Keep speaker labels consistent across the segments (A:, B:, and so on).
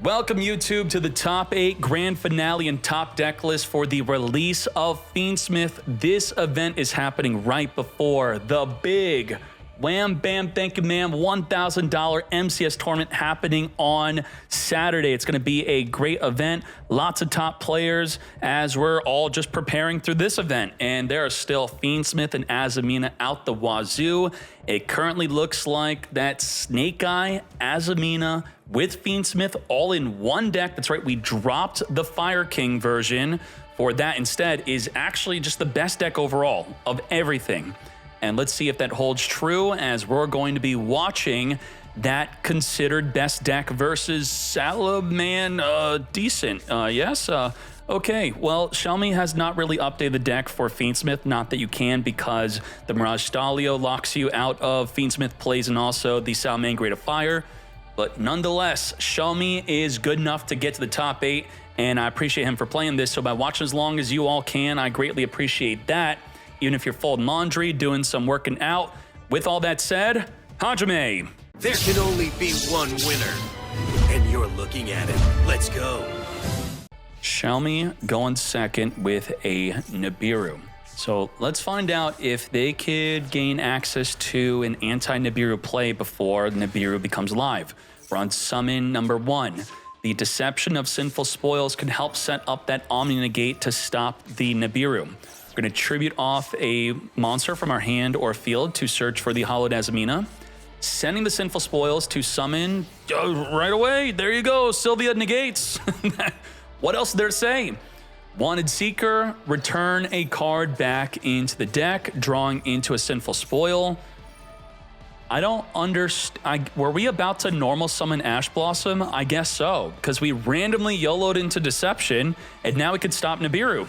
A: Welcome YouTube to the top 8 grand finale and top deck list for the release of Fiendsmith. This event is happening right before the big wham bam thank you ma'am $1,000 MCS tournament happening on Saturday. It's going to be a great event, lots of top players as we're all just preparing through this event, and there are still Fiendsmith and Azmina out the wazoo. It currently looks like that Snake Eye, Azmina with Fiendsmith all in one deck. That's right, we dropped the Fire King version for that. Instead is actually just the best deck overall of everything. And let's see if that holds true as we're going to be watching that considered best deck versus Salamangreat decent. Yes? Okay, well, Xiaomi has not really updated the deck for Fiendsmith. Not that you can, because the Mirage Stalio locks you out of Fiendsmith plays and also the Salamangreat of Fire. But nonetheless, Xiaomi is good enough to get to the top 8, and I appreciate him for playing this. So by watching as long as you all can, I greatly appreciate that. Even if you're folding laundry, doing some working out. With all that said, Hajime.
B: There can only be one winner, and you're looking at it. Let's go.
A: Xiaomi going second with a Nibiru. So let's find out if they could gain access to an anti-Nibiru play before Nibiru becomes live. We're on summon number 1. The Deception of Sinful Spoils can help set up that Omni Negate to stop the Nibiru. We're going to tribute off a monster from our hand or field to search for the Hollowed Azmina. Sending the Sinful Spoils to summon right away. There you go, Sylvia negates. What else is there to say? Wanted Seeker, return a card back into the deck, drawing into a Sinful Spoil. I don't understand. Were we about to normal summon Ash Blossom? I guess so, because we randomly YOLO'd into Deception, and now we could stop Nibiru.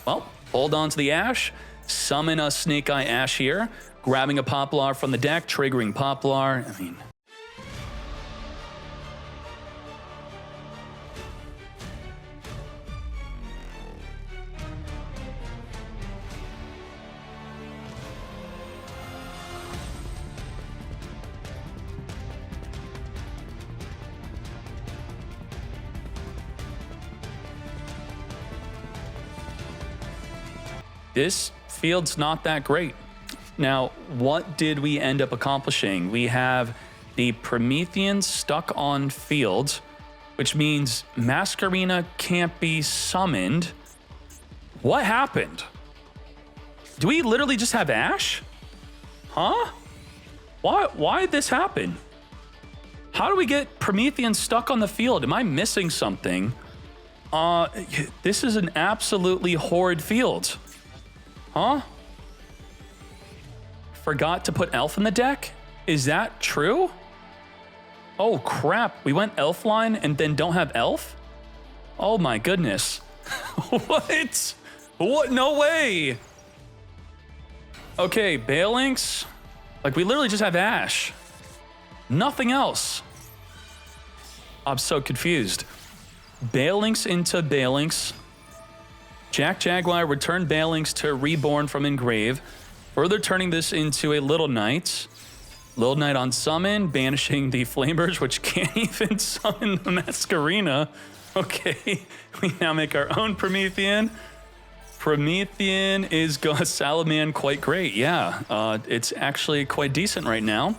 A: Well, hold on to the Ash, summon a Snake Eye Ash here, grabbing a Poplar from the deck, triggering Poplar. I mean, this field's not that great. Now, what did we end up accomplishing? We have the Promethean stuck on field, which means Masquerina can't be summoned. What happened? Do we literally just have Ash? Huh? Why did this happen? How do we get Promethean stuck on the field? Am I missing something? This is an absolutely horrid field. Huh? Forgot to put Elf in the deck? Is that true? Oh crap, we went Elf line and then don't have Elf? Oh my goodness. What? What? No way. Okay, Balinks. Like, we literally just have Ash. Nothing else. I'm so confused. Balinks into Balinks. Jack Jaguar, return Balinks to Reborn from Engrave, further turning this into a Little Knight. Little Knight on summon, banishing the Flamers, which can't even summon the Masquerina. Okay, we now make our own Promethean. Promethean is Salaman quite great, yeah. It's actually quite decent right now.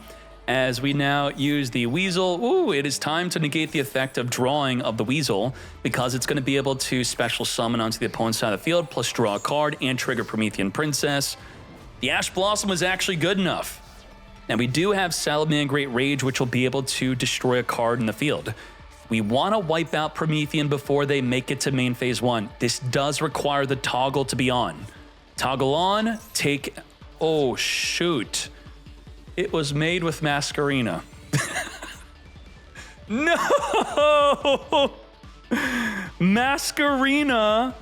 A: As we now use the Weasel, ooh, it is time to negate the effect of drawing of the Weasel, because it's going to be able to special summon onto the opponent's side of the field, plus draw a card and trigger Promethean Princess. The Ash Blossom was actually good enough. Now we do have Salamangreat Rage, which will be able to destroy a card in the field. We want to wipe out Promethean before they make it to main phase 1. This does require the toggle to be on. Toggle on, take, oh shoot. It was made with Masquerina. No! Masquerina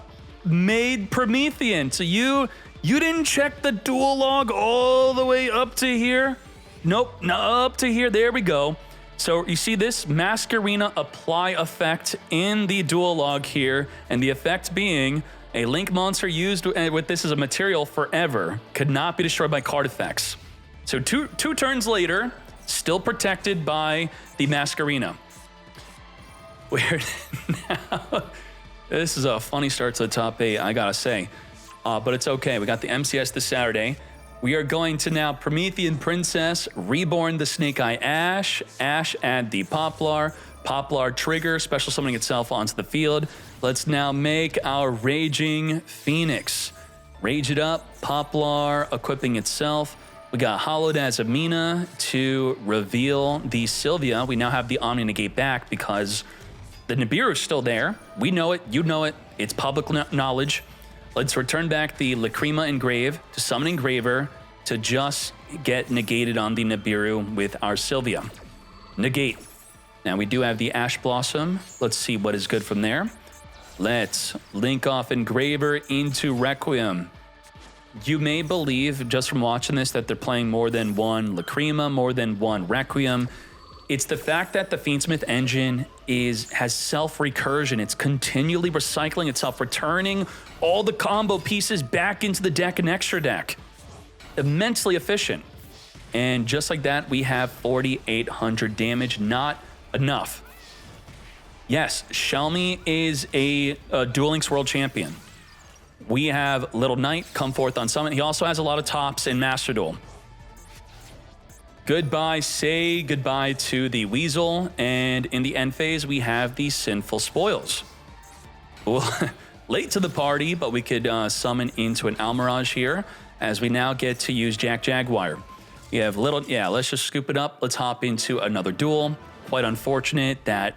A: made Promethean. So you didn't check the duel log all the way up to here? Nope, up to here. There we go. So you see this Masquerina apply effect in the duel log here, and the effect being a link monster used with this as a material forever could not be destroyed by card effects. So two turns later, still protected by the Masquerina. We're now... This is a funny start to the top 8, I gotta say. But it's okay. We got the MCS this Saturday. We are going to now Promethean Princess, Reborn the Snake Eye Ash, Ash add the Poplar, Poplar trigger, special summoning itself onto the field. Let's now make our Raging Phoenix. Rage it up, Poplar equipping itself. We got hollowed Azmina to reveal the Sylvia. We now have the Omni Negate back because the Nibiru is still there. We know it, you know it, it's public knowledge. Let's return back the Lacrima Engrave to summon Engraver to just get negated on the Nibiru with our Sylvia. Negate. Now we do have the Ash Blossom. Let's see what is good from there. Let's link off Engraver into Requiem. You may believe, just from watching this, that they're playing more than one Lacrima, more than one Requiem. It's the fact that the Fiendsmith engine has self-recursion. It's continually recycling itself, returning all the combo pieces back into the deck and extra deck. Immensely efficient. And just like that, we have 4,800 damage. Not enough. Yes, Shelmy is a Duel Links World Champion. We have Little Knight come forth on summon. He also has a lot of tops in Master Duel. Goodbye, say goodbye to the Weasel, and in the end phase, we have the Sinful Spoils. Well, late to the party, but we could summon into an Almirage here, as we now get to use Jack Jaguar. We have little, yeah, let's just scoop it up. Let's hop into another duel. Quite unfortunate that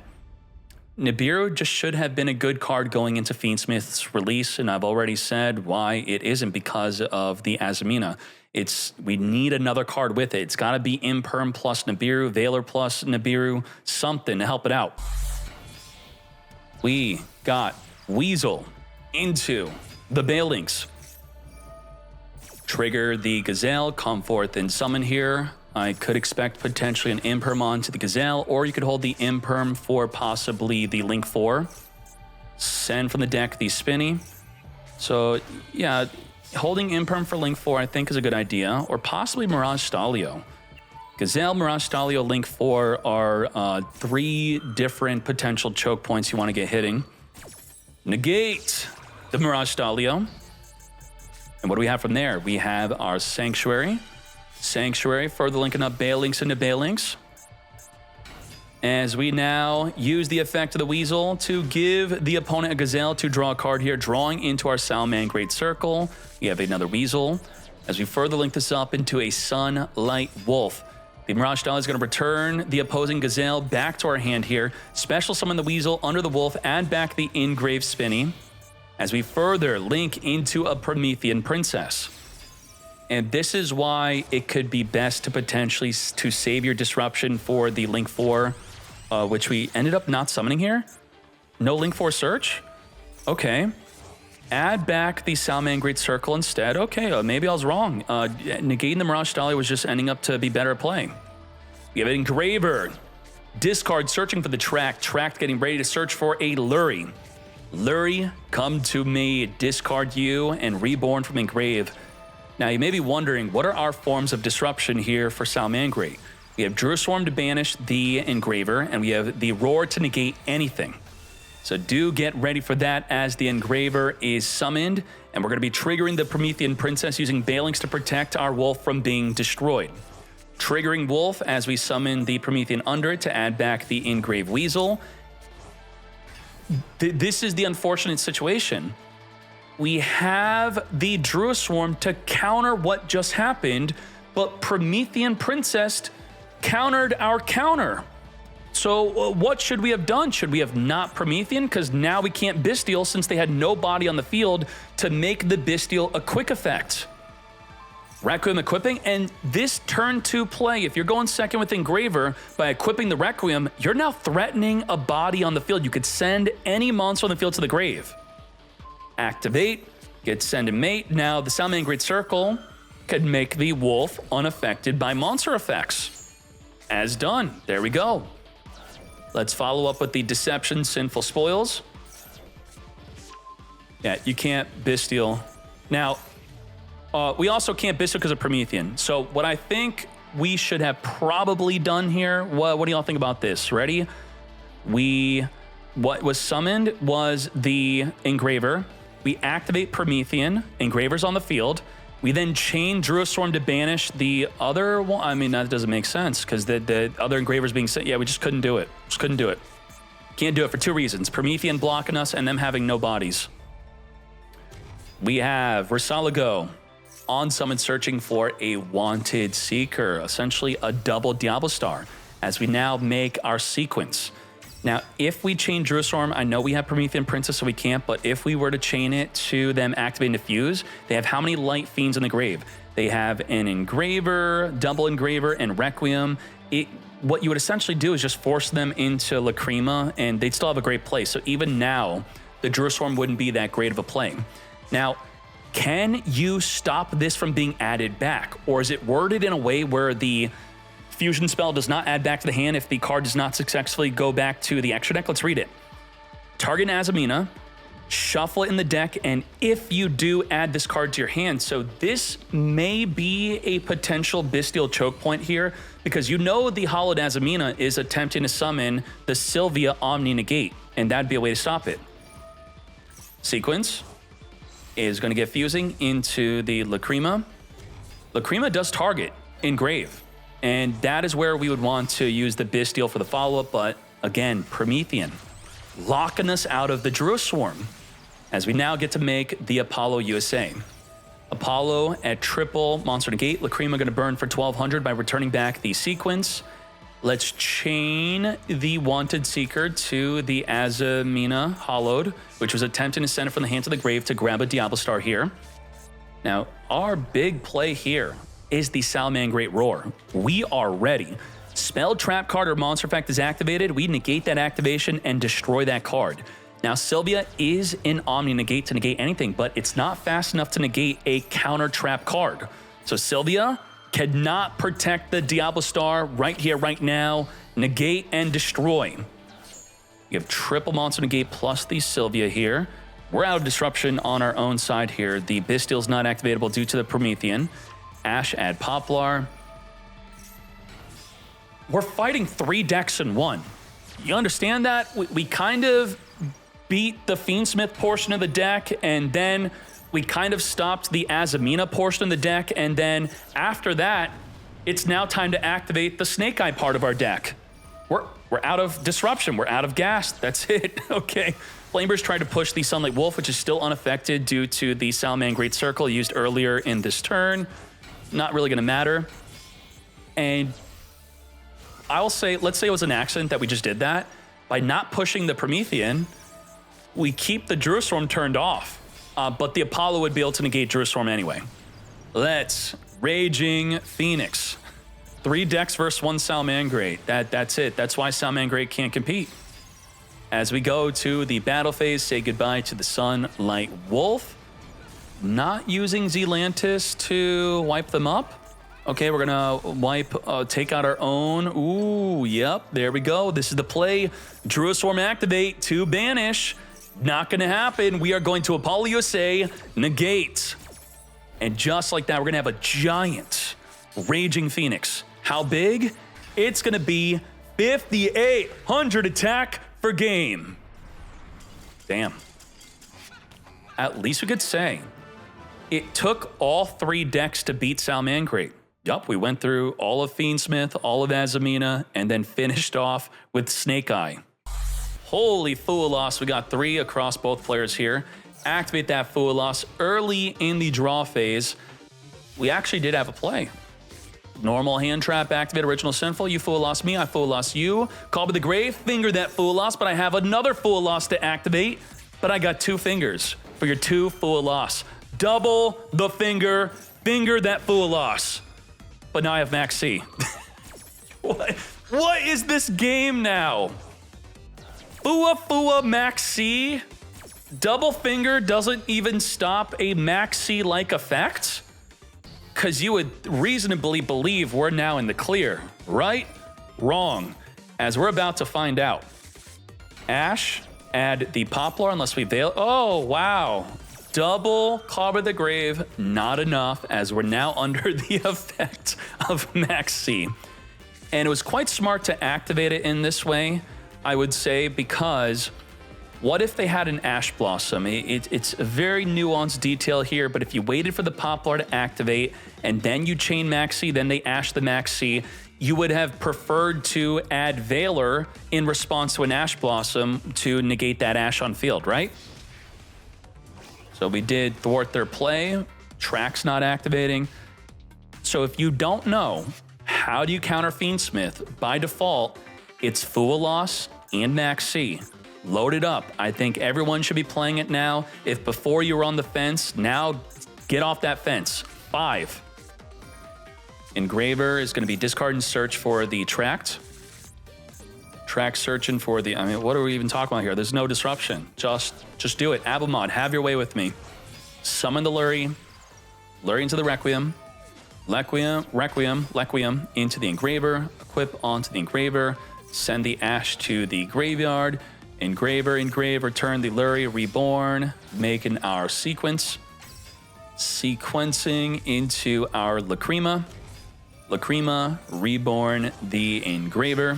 A: Nibiru just should have been a good card going into Fiendsmith's release, and I've already said why it isn't because of the Azmina. We need another card with it. It's got to be Imperm plus Nibiru, Valor plus Nibiru, something to help it out. We got Weasel into the Balinks. Trigger the Gazelle, come forth and summon here. I could expect potentially an Imperm onto the Gazelle, or you could hold the Imperm for possibly the Link 4. Send from the deck the Spinny. So, yeah, holding Imperm for Link 4 I think is a good idea, or possibly Mirage Stalio. Gazelle, Mirage Stalio, Link 4 are 3 different potential choke points you want to get hitting. Negate the Mirage Stalio. And what do we have from there? We have our Sanctuary. Sanctuary, further linking up Balinks into Balinks. As we now use the effect of the Weasel to give the opponent a Gazelle to draw a card here, drawing into our Salamangreat Circle. We have another Weasel. As we further link this up into a Sunlight Wolf. The Mirage Stalio is going to return the opposing Gazelle back to our hand here. Special summon the Weasel under the Wolf, add back the Engrave Spinny. As we further link into a Promethean Princess. And this is why it could be best to potentially to save your disruption for the Link 4, which we ended up not summoning here. No Link 4 search? Okay. Add back the Salamangreat Circle instead. Okay, maybe I was wrong. Negating the Mirage Stalio was just ending up to be better at playing. We have an Engraver. Discard, searching for the track. Tracked, getting ready to search for a Lurie. Lurie, come to me. Discard you and reborn from Engrave. Now, you may be wondering, what are our forms of disruption here for Salamangreat? We have Druid Swarm to banish the Engraver, and we have the Roar to negate anything. So do get ready for that as the Engraver is summoned, and we're going to be triggering the Promethean Princess using Balinks to protect our Wolf from being destroyed. Triggering Wolf as we summon the Promethean under it to add back the Engrave Weasel. This is the unfortunate situation. We have the Druid Swarm to counter what just happened, but Promethean Princess countered our counter. So what should we have done? Should we have not Promethean? Because now we can't Bestial since they had no body on the field to make the Bestial a quick effect. Requiem equipping, and this turn 2 play, if you're going second with Engraver, by equipping the Requiem, you're now threatening a body on the field. You could send any monster on the field to the grave. Activate, get send and mate. Now the Salamangreat Circle could make the Wolf unaffected by monster effects. As done, there we go. Let's follow up with the Deception, Sinful Spoils. Yeah, you can't Bestial. Now, we also can't Bestial because of Promethean. So what I think we should have probably done here, what do y'all think about this? Ready? We what was summoned was the Engraver. We activate Promethean, Engraver's on the field. We then chain Druistorm to banish the other one. I mean, that doesn't make sense because the other Engraver's being sent. Yeah, we just couldn't do it. Just couldn't do it. Can't do it for two reasons. Promethean blocking us and them having no bodies. We have Versalago on summon searching for a Wanted Seeker, essentially a double Diablo Star, as we now make our sequence. Now, if we chain Druistorm, I know we have Promethean Princess, so we can't, but if we were to chain it to them activating Diffuse, they have how many Light Fiends in the grave? They have an Engraver, Double Engraver, and Requiem. What you would essentially do is just force them into Lacrima, and they'd still have a great play. So even now, the Druistorm wouldn't be that great of a play. Now, can you stop this from being added back? Or is it worded in a way where the fusion spell does not add back to the hand if the card does not successfully go back to the extra deck? Let's read it. Target Azmina, shuffle it in the deck, and if you do, add this card to your hand. So this may be a potential Bestial choke point here, because you know the Hollowed Azmina is attempting to summon the Sylvia Omni Negate, and that'd be a way to stop it. Sequence is going to get fusing into the Lacrima. Lacrima does target Engrave, and that is where we would want to use the Bestial for the follow-up, but again, Promethean locking us out of the Druistorm, as we now get to make the Apollo USA. Apollo at triple Monster Negate. Lacrima going to burn for 1200 by returning back the sequence. Let's chain the Wanted Seeker to the Azmina Hollowed, which was attempting to send it from the hand to the grave to grab a Diablo Star here. Now, our big play here is the Salamangreat Roar. We are ready. Spell, trap card, or monster effect is activated. We negate that activation and destroy that card. Now, Sylvia is in Omni Negate to negate anything, but it's not fast enough to negate a counter trap card. So Sylvia cannot protect the Diablo Star right here, right now. Negate and destroy. You have triple Monster Negate plus the Sylvia here. We're out of disruption on our own side here. The Bestial's not activatable due to the Promethean. Ash add Poplar. We're fighting 3 decks in 1. You understand that? We kind of beat the Fiendsmith portion of the deck, and then we kind of stopped the Azmina portion of the deck, and then after that, it's now time to activate the Snake Eye part of our deck. We're out of disruption. We're out of gas. That's it. Okay. Flamers tried to push the Sunlight Wolf, which is still unaffected due to the Salamangreat Circle used earlier in this turn. Not really going to matter. And I'll say, let's say it was an accident that we just did that. By not pushing the Promethean, we keep the Druistorm turned off. But the Apollo would be able to negate Druistorm anyway. Let's Raging Phoenix. 3 decks versus 1 Salamangreat. That's it. That's why Salamangreat can't compete. As we go to the battle phase, say goodbye to the Sunlight Wolf. Not using Zelantis to wipe them up. Okay, we're gonna take out our own. Ooh, yep, there we go. This is the play. Druistorm activate to banish. Not gonna happen. We are going to Apollo USA, negate. And just like that, we're gonna have a giant Raging Phoenix. How big? It's gonna be 5,800 attack per game. Damn. At least we could say it took all 3 decks to beat Salamangreat. Yup, we went through all of Fiendsmith, all of Azmina, and then finished off with Snake Eye. Holy Foolos, we got 3 across both players here. Activate that Foolos early in the draw phase. We actually did have a play. Normal hand trap, activate original sinful. You Foolos me, I Foolos you. Call to the grave, finger that Foolos, but I have another Foolos to activate. But I got 2 fingers for your 2 Foolos. Double the finger that Foolos. But now I have Max C. What is this game now? Fua Max C? Double finger doesn't even stop a Max C-like effect? Because you would reasonably believe we're now in the clear, right? Wrong, as we're about to find out. Ash, add the Poplar unless we veil. Oh, wow. Double Call to the Grave, not enough, as we're now under the effect of Max C. And it was quite smart to activate it in this way. I would say, because what if they had an Ash Blossom? It's a very nuanced detail here, but if you waited for the Poplar to activate and then you chain Maxi, then they Ash the Maxi, you would have preferred to add Valor in response to an Ash Blossom to negate that Ash on field, right? So we did thwart their play. Track's not activating. So if you don't know, how do you counter Fiendsmith? By default, it's Fualos and Maxi. Load it up. I think everyone should be playing it now. If before you were on the fence, now get off that fence. 5. Engraver is going to be discard and search for the Tract. Track searching for the, I mean, what are we even talking about here? There's no disruption. Just do it. Abelmod, have your way with me. Summon the Lurie. Lurie into the Requiem. Requiem into the Engraver. Equip onto the Engraver. Send the Ash to the graveyard. Engrave, return the Lurie, Reborn, making our sequence. Sequencing into our Lacrima. Reborn the Engraver.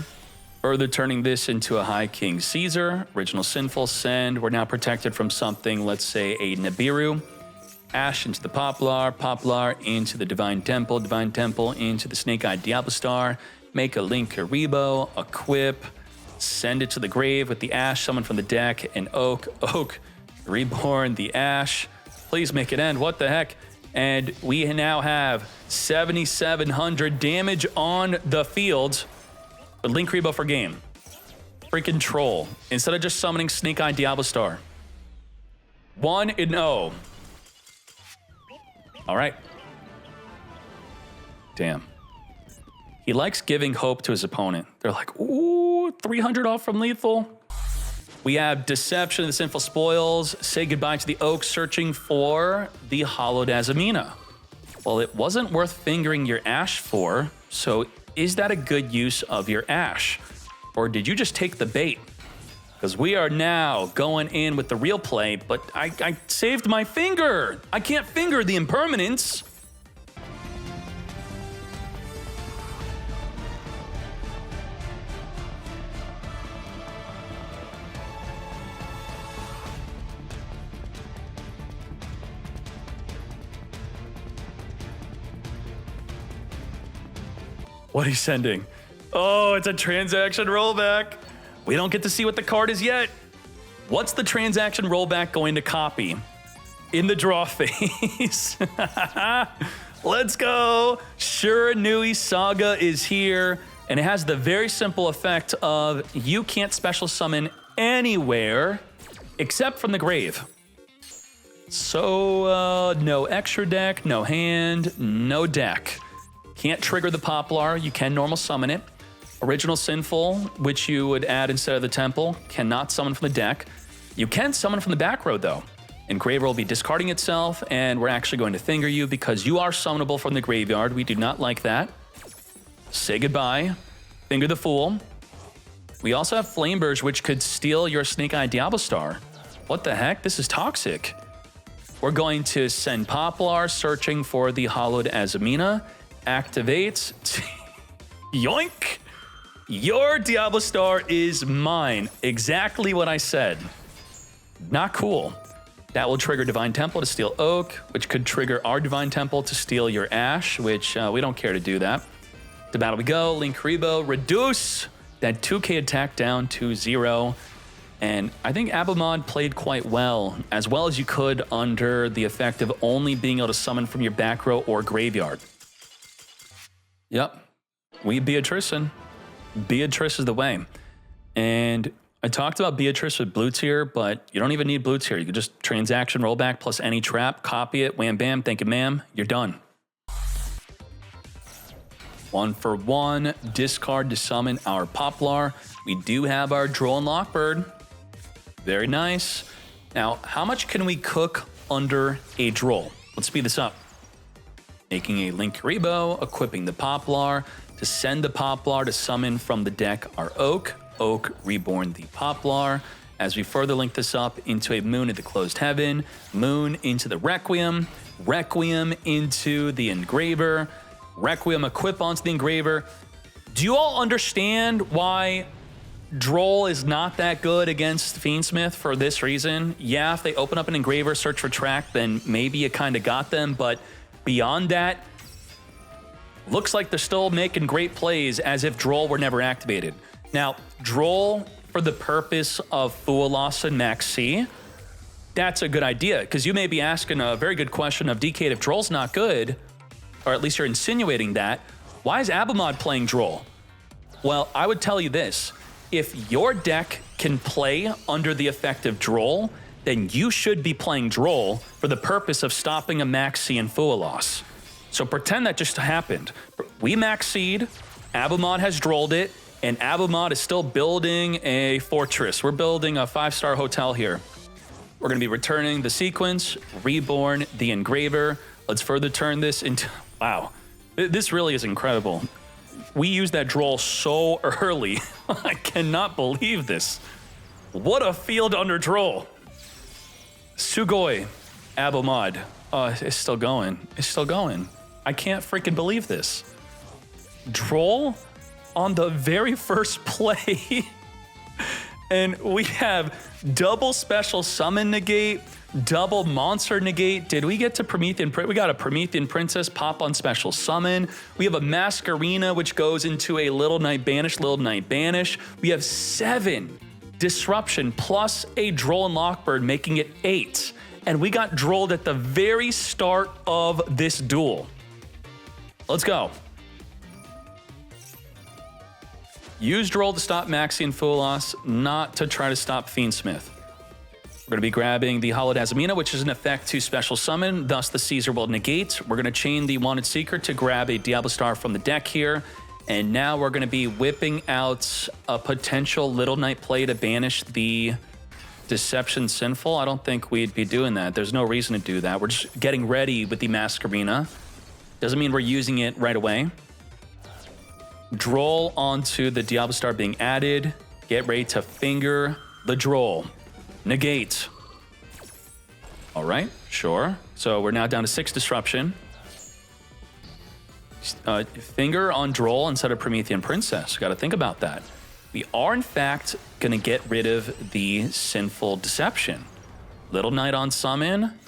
A: Further turning this into a High King Caesar. Original Sinful, send. We're now protected from something, let's say a Nibiru. Ash into the Poplar into the Divine Temple into the Snake-Eyed Diablo Star. Make a Link Karibo, equip. Send it to the grave with the Ash, summon from the deck, and Oak, Reborn the Ash. Please make it end, what the heck? And we now have 7,700 damage on the field. But Link Karibo for game. Freaking troll. Instead of just summoning Snake-Eyed Diablo Star. 1-0. All right. Damn. He likes giving hope to his opponent. They're like, ooh, 300 off from lethal. We have Deception of the Sinful Spoils. Say goodbye to the Oak, searching for the Hollowed Azmina. Well, it wasn't worth fingering your Ash for, so is that a good use of your Ash? Or did you just take the bait? Because we are now going in with the real play, but I saved my finger. I can't finger the impermanence. What are you sending? Oh, it's a transaction rollback. We don't get to see what the card is yet. What's the transaction rollback going to copy? In the draw phase. Let's go. Shiranui Saga is here, and it has the very simple effect of you can't special summon anywhere except from the grave. So, no extra deck, no hand, no deck. Can't trigger the Poplar, you can normal summon it. Original Sinful, which you would add instead of the Temple, cannot summon from the deck. You can summon from the back row though. Engraver will be discarding itself, and we're actually going to finger you because you are summonable from the graveyard. We do not like that. Say goodbye. Finger the Fool. We also have Flameburge, which could steal your Snake-Eyed Diablo Star. What the heck? This is toxic. We're going to send Poplar, searching for the Hollowed Azmina. Activate. Yoink! Your Diablo Star is mine. Exactly what I said. Not cool. That will trigger Divine Temple to steal Oak, which could trigger our Divine Temple to steal your Ash, which we don't care to do that. To battle we go. Link Karibo, reduce that 2k attack down to 0. And I think Abelmod played quite well as you could under the effect of only being able to summon from your back row or graveyard. Yep, we Beatrice. Beatrice is the way. And I talked about Beatrice with blue tier, but you don't even need blue tier. You can just transaction rollback plus any trap, copy it, wham bam, thank you ma'am, you're done. 1 for 1, discard to summon our Poplar. We do have our Droll and Lockbird. Very nice. Now, how much can we cook under a Droll? Let's speed this up. Making a Link Karibo, equipping the Poplar to send the Poplar to summon from the deck our Oak. Oak, Reborn the Poplar. As we further link this up into a Moon into Closed Heaven, Moon into the Requiem, Requiem into the Engraver, Requiem equip onto the Engraver. Do you all understand why Droll is not that good against Fiendsmith for this reason. Yeah, if they open up an Engraver, search for track, then maybe you kind of got them. But beyond that, looks like they're still making great plays as if Droll were never activated. Now, Droll, for the purpose of Fualos and Max C, that's a good idea, because you may be asking a very good question of, DK, if Droll's not good, or at least you're insinuating that, why is Abumod playing Droll? Well, I would tell you this. If your deck can play under the effect of Droll, then you should be playing Droll for the purpose of stopping a Max C and Fualos. So pretend that just happened. We Max C'd, Abumod has Drolled it, and Abumod is still building a fortress. We're building a 5-star hotel here. We're going to be returning the sequence, reborn the Engraver. Let's further turn this into... Wow. This really is incredible. We used that Droll so early. I cannot believe this. What a field under Droll. Sugoi, Abumod. It's still going. It's still going. I can't freaking believe this. Droll on the very first play. And we have double special summon negate, double monster negate. Did we get to Promethean? We got a Promethean Princess pop on special summon. We have a Masquerina, which goes into a Little Knight Banish, Little Knight Banish. We have 7 disruption plus a Droll and Lockbird, making it 8. And we got Drolled at the very start of this duel. Let's go. Use Droll to stop Maxi and Fualos, not to try to stop Fiendsmith. We're going to be grabbing the Hallowed Azmina, which is an effect to special summon, thus the Caesar will negate. We're going to chain the Wanted Seeker to grab a Diablo Star from the deck here. And now we're going to be whipping out a potential Little Knight play to banish the Deception Sinful. I don't think we'd be doing that. There's no reason to do that. We're just getting ready with the Masquerina. Doesn't mean we're using it right away. Droll onto the Diablo Star being added. Get ready to finger the Droll. Negate. All right, sure. So we're now down to 6 disruption. Finger on Droll instead of Promethean Princess. Got to think about that. We are, in fact, going to get rid of the Sinful Deception. Little Knight on summon.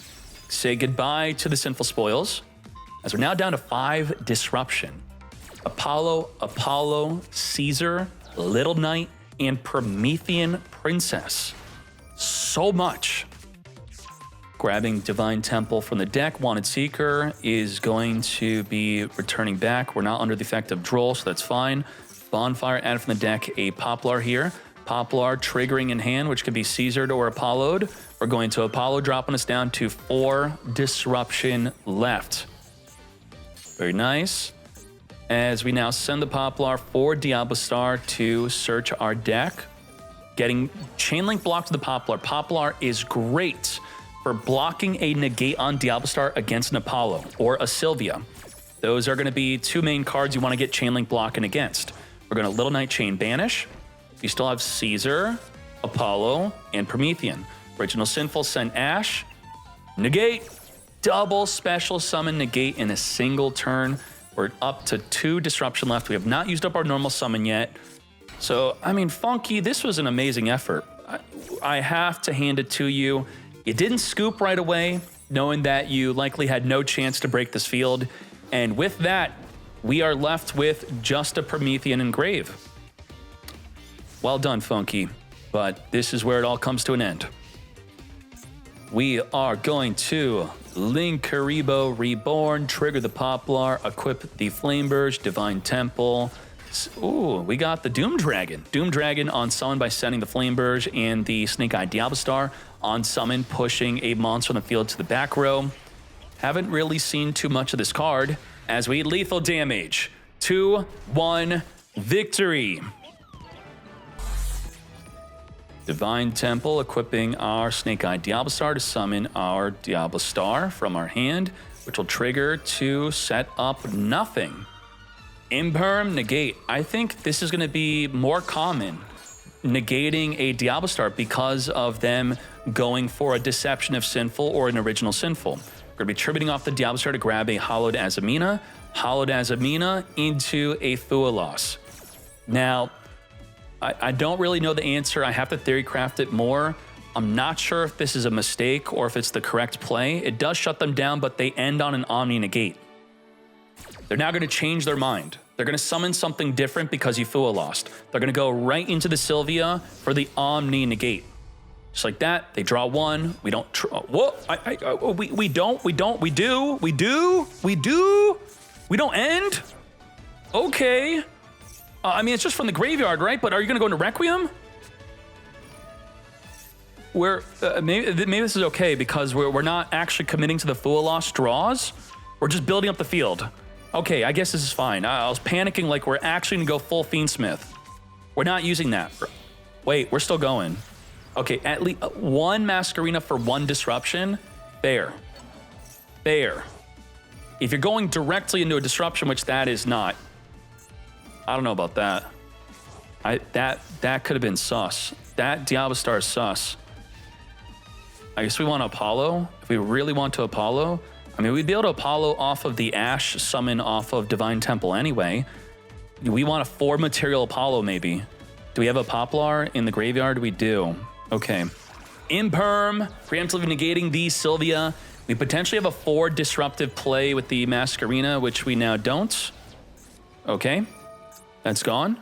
A: Say goodbye to the Sinful Spoils. As we're now down to 5 disruption. Apollo, Caesar, Little Knight, and Promethean Princess. So much. Grabbing Divine Temple from the deck. Wanted Seeker is going to be returning back. We're not under the effect of Droll, so that's fine. Bonfire added from the deck. A Poplar here. Poplar triggering in hand, which could be Caesared or Apollo'd. We're going to Apollo, dropping us down to 4 disruption left. Very nice. As we now send the Poplar for Diablo Star to search our deck. Getting Chainlink block to the Poplar. Poplar is great for blocking a negate on Diablo Star against an Apollo or a Sylvia. Those are going to be 2 main cards you want to get Chainlink blocking against. We're going to Little Knight Chain Banish. You still have Caesar, Apollo, and Promethean. Original Sinful, send Ash. Negate. Double special summon negate in a single turn. We're up to 2 disruption left. We have not used up our normal summon yet. So, I mean, Funky, this was an amazing effort. I have to hand it to you. You didn't scoop right away, knowing that you likely had no chance to break this field. And with that, we are left with just a Promethean Engrave. Well done, Funky. But this is where it all comes to an end. We are going to Linkuriboh Reborn, trigger the Poplar, equip the Flameburge, Divine Temple. Ooh, we got the Doom Dragon. Doom Dragon on summon by sending the Flameburge and the Snake-Eyed Diablo Star on summon, pushing a monster on the field to the back row. Haven't really seen too much of this card as we lethal damage. 2-1 victory. Divine Temple, equipping our Snake-Eyed Diablo Star to summon our Diablo Star from our hand, which will trigger to set up nothing. Imperm, negate. I think this is going to be more common, negating a Diablo Star because of them going for a Deception of Sinful or an Original Sinful. We're going to be tributing off the Diablo Star to grab a Hallowed Azmina into a Fualos. Now, I don't really know the answer. I have to theory craft it more. I'm not sure if this is a mistake or if it's the correct play. It does shut them down, but they end on an Omni Negate. They're now going to change their mind. They're going to summon something different because Yufua lost. They're going to go right into the Sylvia for the Omni Negate. Just like that, they draw one. We don't. Whoa! We don't. We do. We don't end. Okay. I mean, it's just from the graveyard, right? But are you going to go into Requiem? Maybe this is okay because we're not actually committing to the Fua lost draws. We're just building up the field. Okay, I guess this is fine. I was panicking like we're actually going to go full Fiendsmith. We're not using that. Wait, we're still going. Okay, at least one Masquerena for one disruption. Fair. Fair. If you're going directly into a disruption, which that is not, I don't know about that. That could have been sus. That Diablo Star is sus. I guess we want Apollo. If we really want to Apollo, I mean, we'd be able to Apollo off of the Ash summon off of Divine Temple anyway. We want a 4 material Apollo maybe. Do we have a Poplar in the graveyard? We do. Okay. Imperm, preemptively negating the Sylvia. We potentially have a 4 disruptive play with the Masquerena, which we now don't. Okay. That's gone.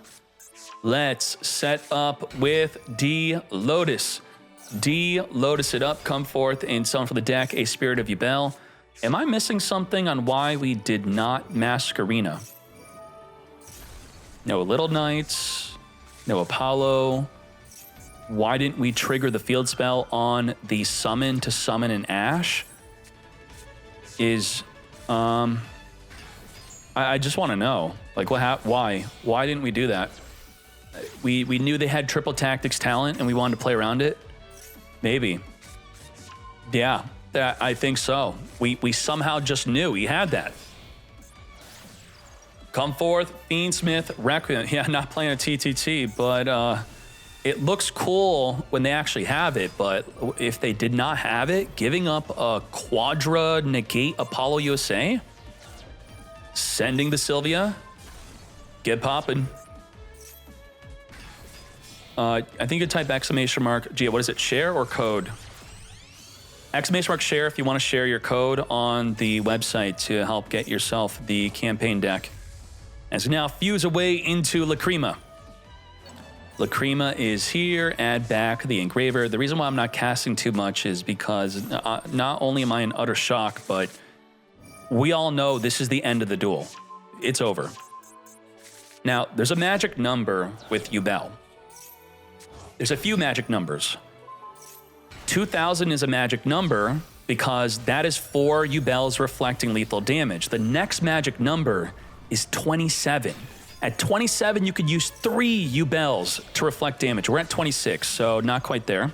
A: Let's set up with D Lotus. D Lotus it up, come forth and summon for the deck a Spirit of Yubel. Am I missing something on why we did not Masquerena? No Little Knights, no Apollo. Why didn't we trigger the field spell on the summon to summon an Ash? I just want to know, like, why didn't we do that? We knew they had triple tactics talent and we wanted to play around it. Maybe. Yeah, I think so. We somehow just knew he had that. Come forth, Fiendsmith, Requiem. Yeah, not playing a TTT, but it looks cool when they actually have it. But if they did not have it, giving up a Quadra Negate Apollo USA, sending the Sylvia, get popping. I think you type exclamation mark, Gia, what is it, share or code? Exclamation mark share if you want to share your code on the website to help get yourself the campaign deck. As we now fuse away into Lacrima. Lacrima is here, add back the engraver. The reason why I'm not casting too much is because not only am I in utter shock, but we all know this is the end of the duel. It's over. Now, there's a magic number with Yubel. There's a few magic numbers. 2000 is a magic number because that is 4 Yubels reflecting lethal damage. The next magic number is 27. At 27, you could use 3 Yubels to reflect damage. We're at 26, so not quite there.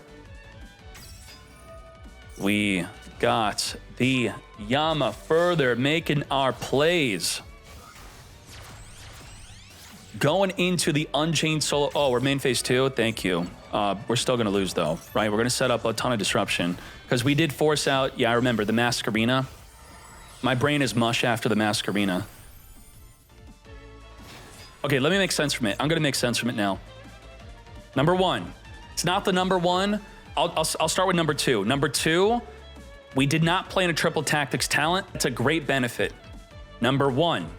A: We got the Yama further making our plays. Going into the Unchained Solo. Oh, we're main phase 2. Thank you. We're still going to lose, though, right? We're going to set up a ton of disruption because we did force out, yeah, I remember, the Masquerena. My brain is mush after the Masquerena. Okay, let me make sense from it. I'm going to make sense from it now. Number 1. It's not the number 1. I'll start with number 2. Number 2, we did not play in a triple tactics talent. It's a great benefit. Number 1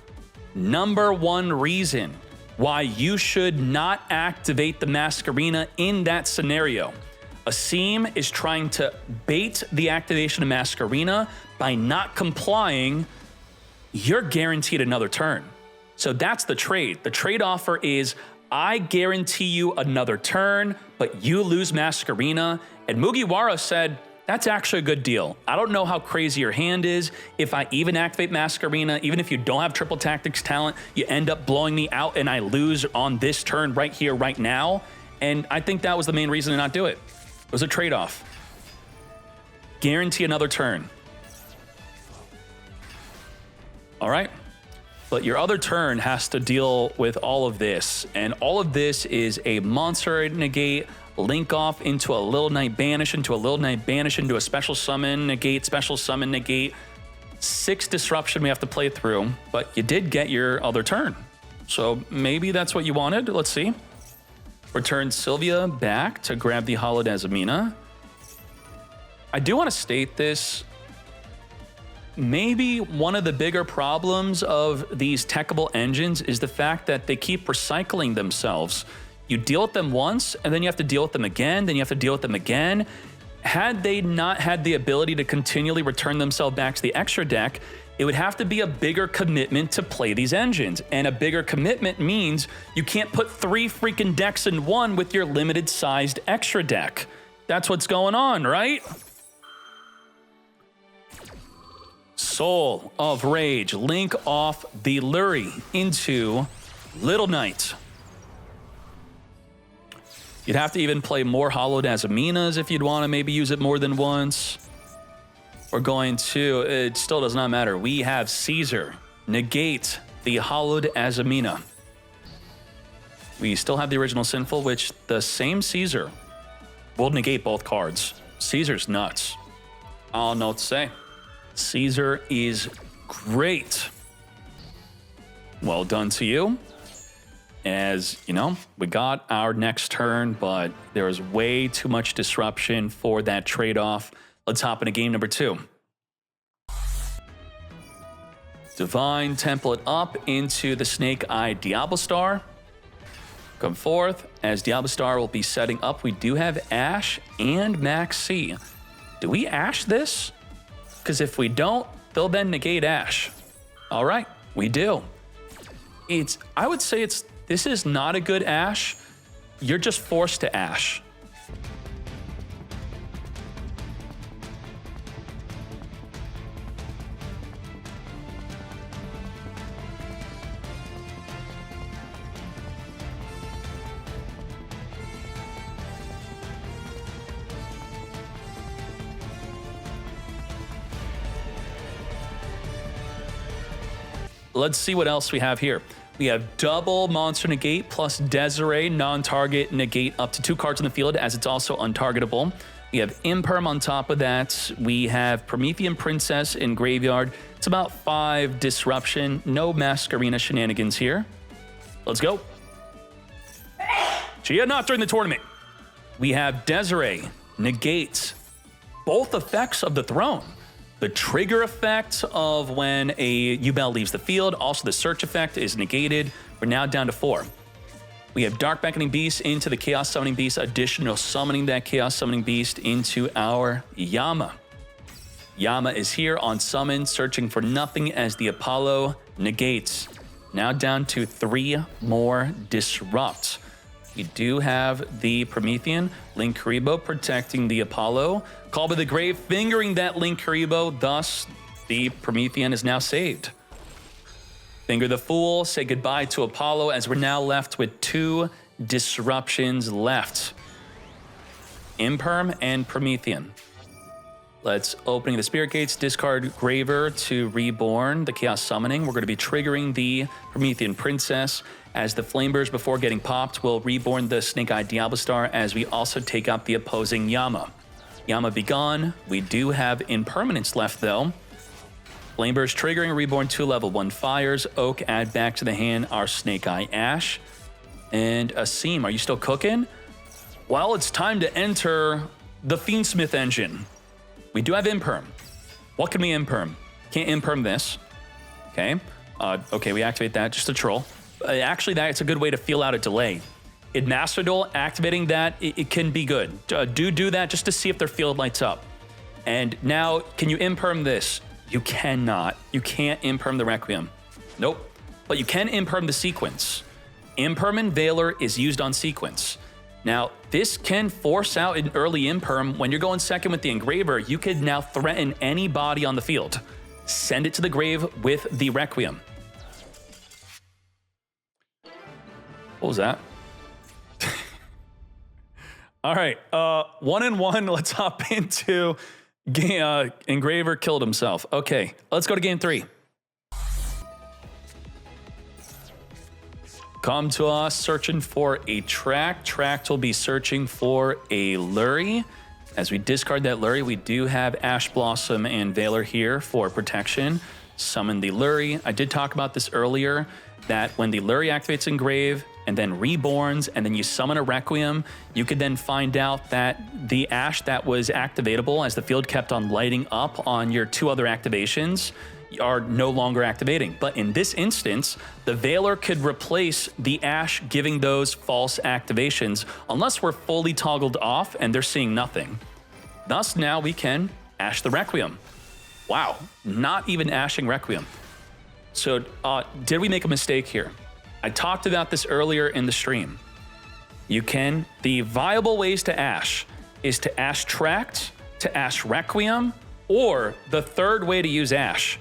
A: reason why you should not activate the Masquerena in that scenario. Asim is trying to bait the activation of Masquerena by not complying. You're guaranteed another turn. So that's the trade. The trade offer is I guarantee you another turn, but you lose Masquerena. And Mugiwara said, that's actually a good deal. I don't know how crazy your hand is. If I even activate Masquerena, even if you don't have triple tactics talent, you end up blowing me out and I lose on this turn right here, right now. And I think that was the main reason to not do it. It was a trade-off. Guarantee another turn. All right. But your other turn has to deal with all of this. And all of this is a monster negate, link off into a Little Knight banish, into a Little Knight banish, into a special summon negate, special summon negate. 6 disruption we have to play through, but you did get your other turn. So maybe that's what you wanted. Let's see. Return Sylvia back to grab the Hollowed Azmina. I do want to state this. Maybe one of the bigger problems of these techable engines is the fact that they keep recycling themselves. You deal with them once, and then you have to deal with them again, then you have to deal with them again. Had they not had the ability to continually return themselves back to the extra deck, it would have to be a bigger commitment to play these engines. And a bigger commitment means you can't put 3 freaking decks in one with your limited sized extra deck. That's what's going on, right? Soul of Rage. Link off the Lurie into Little Knight. You'd have to even play more Hollowed Azminas if you'd want to maybe use it more than once. We're going to, it still does not matter. We have Caesar. Negate the Hollowed Azmina. We still have the original Sinful, which the same Caesar will negate both cards. Caesar's nuts. I don't know what to say. Caesar is great. Well done to you. As, you know, we got our next turn, but there was way too much disruption for that trade-off. Let's hop into game number 2. Divine Template up into the Snake Eye Diablo Star. Come forth, as Diablo Star will be setting up. We do have Ash and Max C. Do we Ash this? Because if we don't, they'll then negate Ash. All right, we do. I would say this is not a good Ash. You're just forced to Ash. Let's see what else we have here. We have double Monster Negate plus Desiree non-target negate up to 2 cards on the field, as it's also untargetable. We have Imperm on top of that. We have Promethean Princess in Graveyard. It's about 5 disruption. No Masquerina shenanigans here. Let's go. Gia not during the tournament. We have Desiree negate both effects of the throne. The trigger effect of when a Yubel leaves the field, also the search effect is negated. We're now down to 4. We have Dark Beckoning Beast into the Chaos Summoning Beast, additional summoning that Chaos Summoning Beast into our Yama. Yama is here on summon, searching for nothing as the Apollo negates. Now down to 3 more disrupt. We do have the Promethean, Linkuriboh protecting the Apollo. Call by the Grave, fingering that Linkuriboh, thus the Promethean is now saved. Finger the Fool, say goodbye to Apollo as we're now left with 2 disruptions left. Imperm and Promethean. Let's open the Spirit Gates, discard Graver to Reborn, the Chaos Summoning. We're going to be triggering the Promethean Princess as the Flamebirds, before getting popped, will Reborn the Snake-Eyed Diablo Star as we also take out the opposing Yama. Yama be gone. We do have Impermanence left though. Flamebirds triggering, Reborn 2 level 1 fires. Oak, add back to the hand our Snake-Eye Ash. And Asim, are you still cooking? Well, it's time to enter the Fiendsmith engine. We do have Imperm. What can we Imperm? Can't Imperm this. Okay. Okay, we activate that just to troll. Actually, that's a good way to feel out a delay. In Master Duel, activating that, it can be good. Do that just to see if their field lights up. And now, can you Imperm this? You cannot. You can't Imperm the Requiem. Nope. But you can Imperm the Sequence. Imperm and Valor is used on Sequence. Now, this can force out an early Imperm. When you're going second with the Engraver, you could now threaten anybody on the field. Send it to the grave with the Requiem. What was that? All right, 1-1. Let's hop into Engraver killed himself. Okay, let's go to game 3. Come to us searching for a Tract. Tract will be searching for a Lurie. As we discard that Lurie, we do have Ash Blossom and Valor here for protection. Summon the Lurie. I did talk about this earlier, that when the Lurie activates Engrave and then Reborns, and then you summon a Requiem, you could then find out that the Ash that was activatable as the field kept on lighting up on your 2 other activations are no longer activating. But in this instance, the Veiler could replace the Ash giving those false activations unless we're fully toggled off and they're seeing nothing. Thus, now we can Ash the Requiem. Wow, not even Ashing Requiem. So did we make a mistake here? I talked about this earlier in the stream. The viable ways to Ash is to Ash Tract, to Ash Requiem, or the third way to use Ash.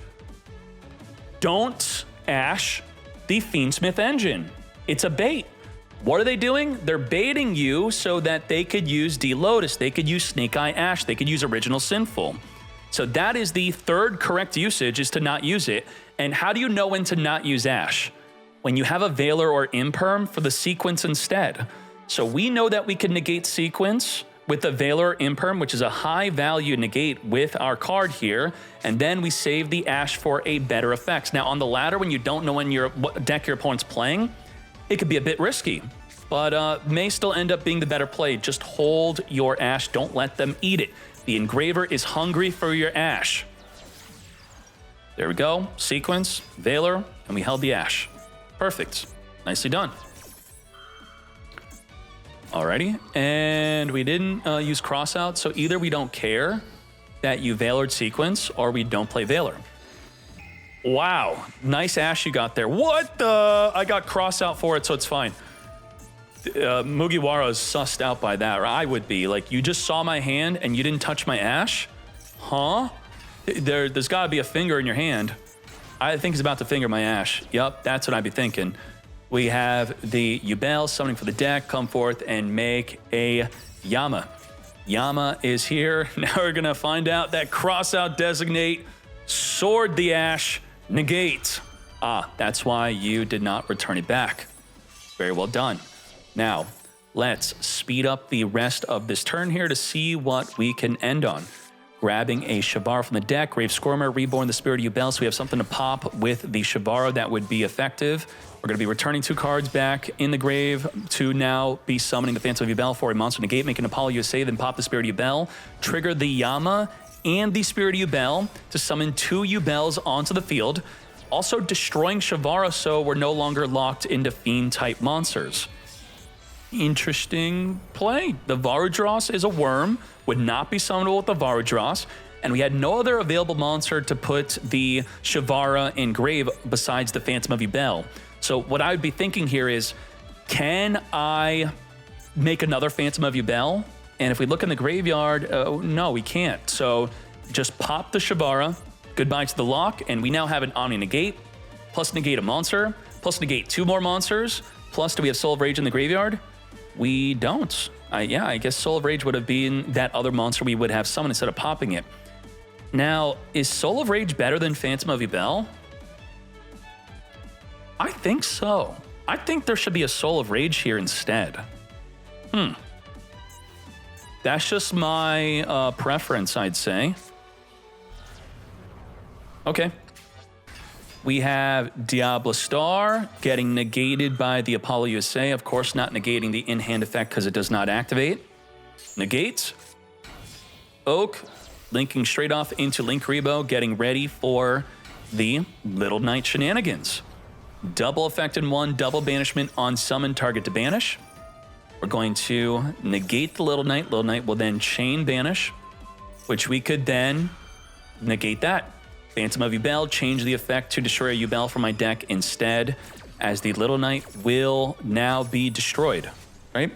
A: Don't Ash the Fiendsmith engine. It's a bait. What are they doing? They're baiting you so that they could use D-Lotus, they could use Snake Eye Ash, they could use Original Sinful. So that is the third correct usage, is to not use it. And how do you know when to not use Ash? When you have a Veiler or Imperm for the sequence instead. So we know that we can negate sequence with the Veiler or Imperm, which is a high value negate with our card here, and then we save the Ash for a better effects. Now on the ladder, when you don't know what deck your opponent's playing, it could be a bit risky, but may still end up being the better play. Just hold your Ash, don't let them eat it. The Engraver is hungry for your Ash. There we go, sequence, Veiler, and we held the Ash. Perfect, nicely done. Alrighty, and we didn't use crossout, so either we don't care that you Veilered sequence, or we don't play Veiler. Wow, nice Ash you got there. What the? I got crossout for it, so it's fine. Mugiwara is sussed out by that, or I would be. Like, you just saw my hand and you didn't touch my Ash? Huh? There's gotta be a finger in your hand. I think he's about to finger my Ash. Yup, that's what I'd be thinking. We have the Yubel summoning for the deck, come forth and make a Yama. Yama is here. Now we're gonna find out that crossout designate, sword the Ash, negate. Ah, that's why you did not return it back. Very well done. Now, let's speed up the rest of this turn here to see what we can end on. Grabbing a Shavara from the deck, Grave Squirmer, Reborn, the Spirit of Yubel, so we have something to pop with the Shavara that would be effective. We're going to be returning 2 cards back in the grave to now be summoning the Phantom of Yubel for a monster negate, make an Apollo USA, then pop the Spirit of Yubel, trigger the Yama and the Spirit of Yubel to summon 2 Yubels onto the field, also destroying Shavara so we're no longer locked into Fiend-type monsters. Interesting play. The Varudros is a worm, would not be summonable with the Varudros, and we had no other available monster to put the Shavara in grave besides the Phantom of Yubel. So what I would be thinking here is, can I make another Phantom of Yubel? And if we look in the graveyard, no, we can't. So just pop the Shavara, goodbye to the lock, and we now have an Omni Negate, plus negate a monster, plus negate 2 more monsters, plus do we have Soul of Rage in the graveyard? We don't. Yeah, I guess Soul of Rage would have been that other monster we would have summoned instead of popping it. Now, is Soul of Rage better than Phantom of Yubel? I think so. I think there should be a Soul of Rage here instead. That's just my preference, I'd say. Okay. We have Diablo Star getting negated by the Apollo USA. Of course, not negating the in-hand effect because it does not activate. Negate. Oak, linking straight off into Link Rebo, getting ready for the Little Knight shenanigans. Double effect in 1, double banishment on summon target to banish. We're going to negate the Little Knight. Little Knight will then chain banish, which we could then negate that. Phantom of Yubel, change the effect to destroy a Yubel from my deck instead, as the Little Knight will now be destroyed, right?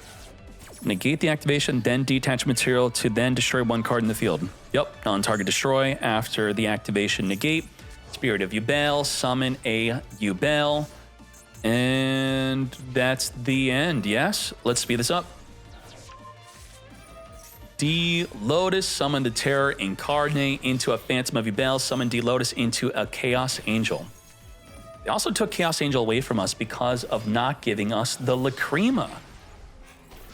A: Negate the activation, then detach material to then destroy 1 card in the field. Yep, non-target destroy after the activation negate. Spirit of Yubel, summon a Yubel, and that's the end, yes? Let's speed this up. D-Lotus, summon the Terror Incarnate into a Phantom of Yubel, summon D-Lotus into a Chaos Angel. They also took Chaos Angel away from us because of not giving us the Lacrima.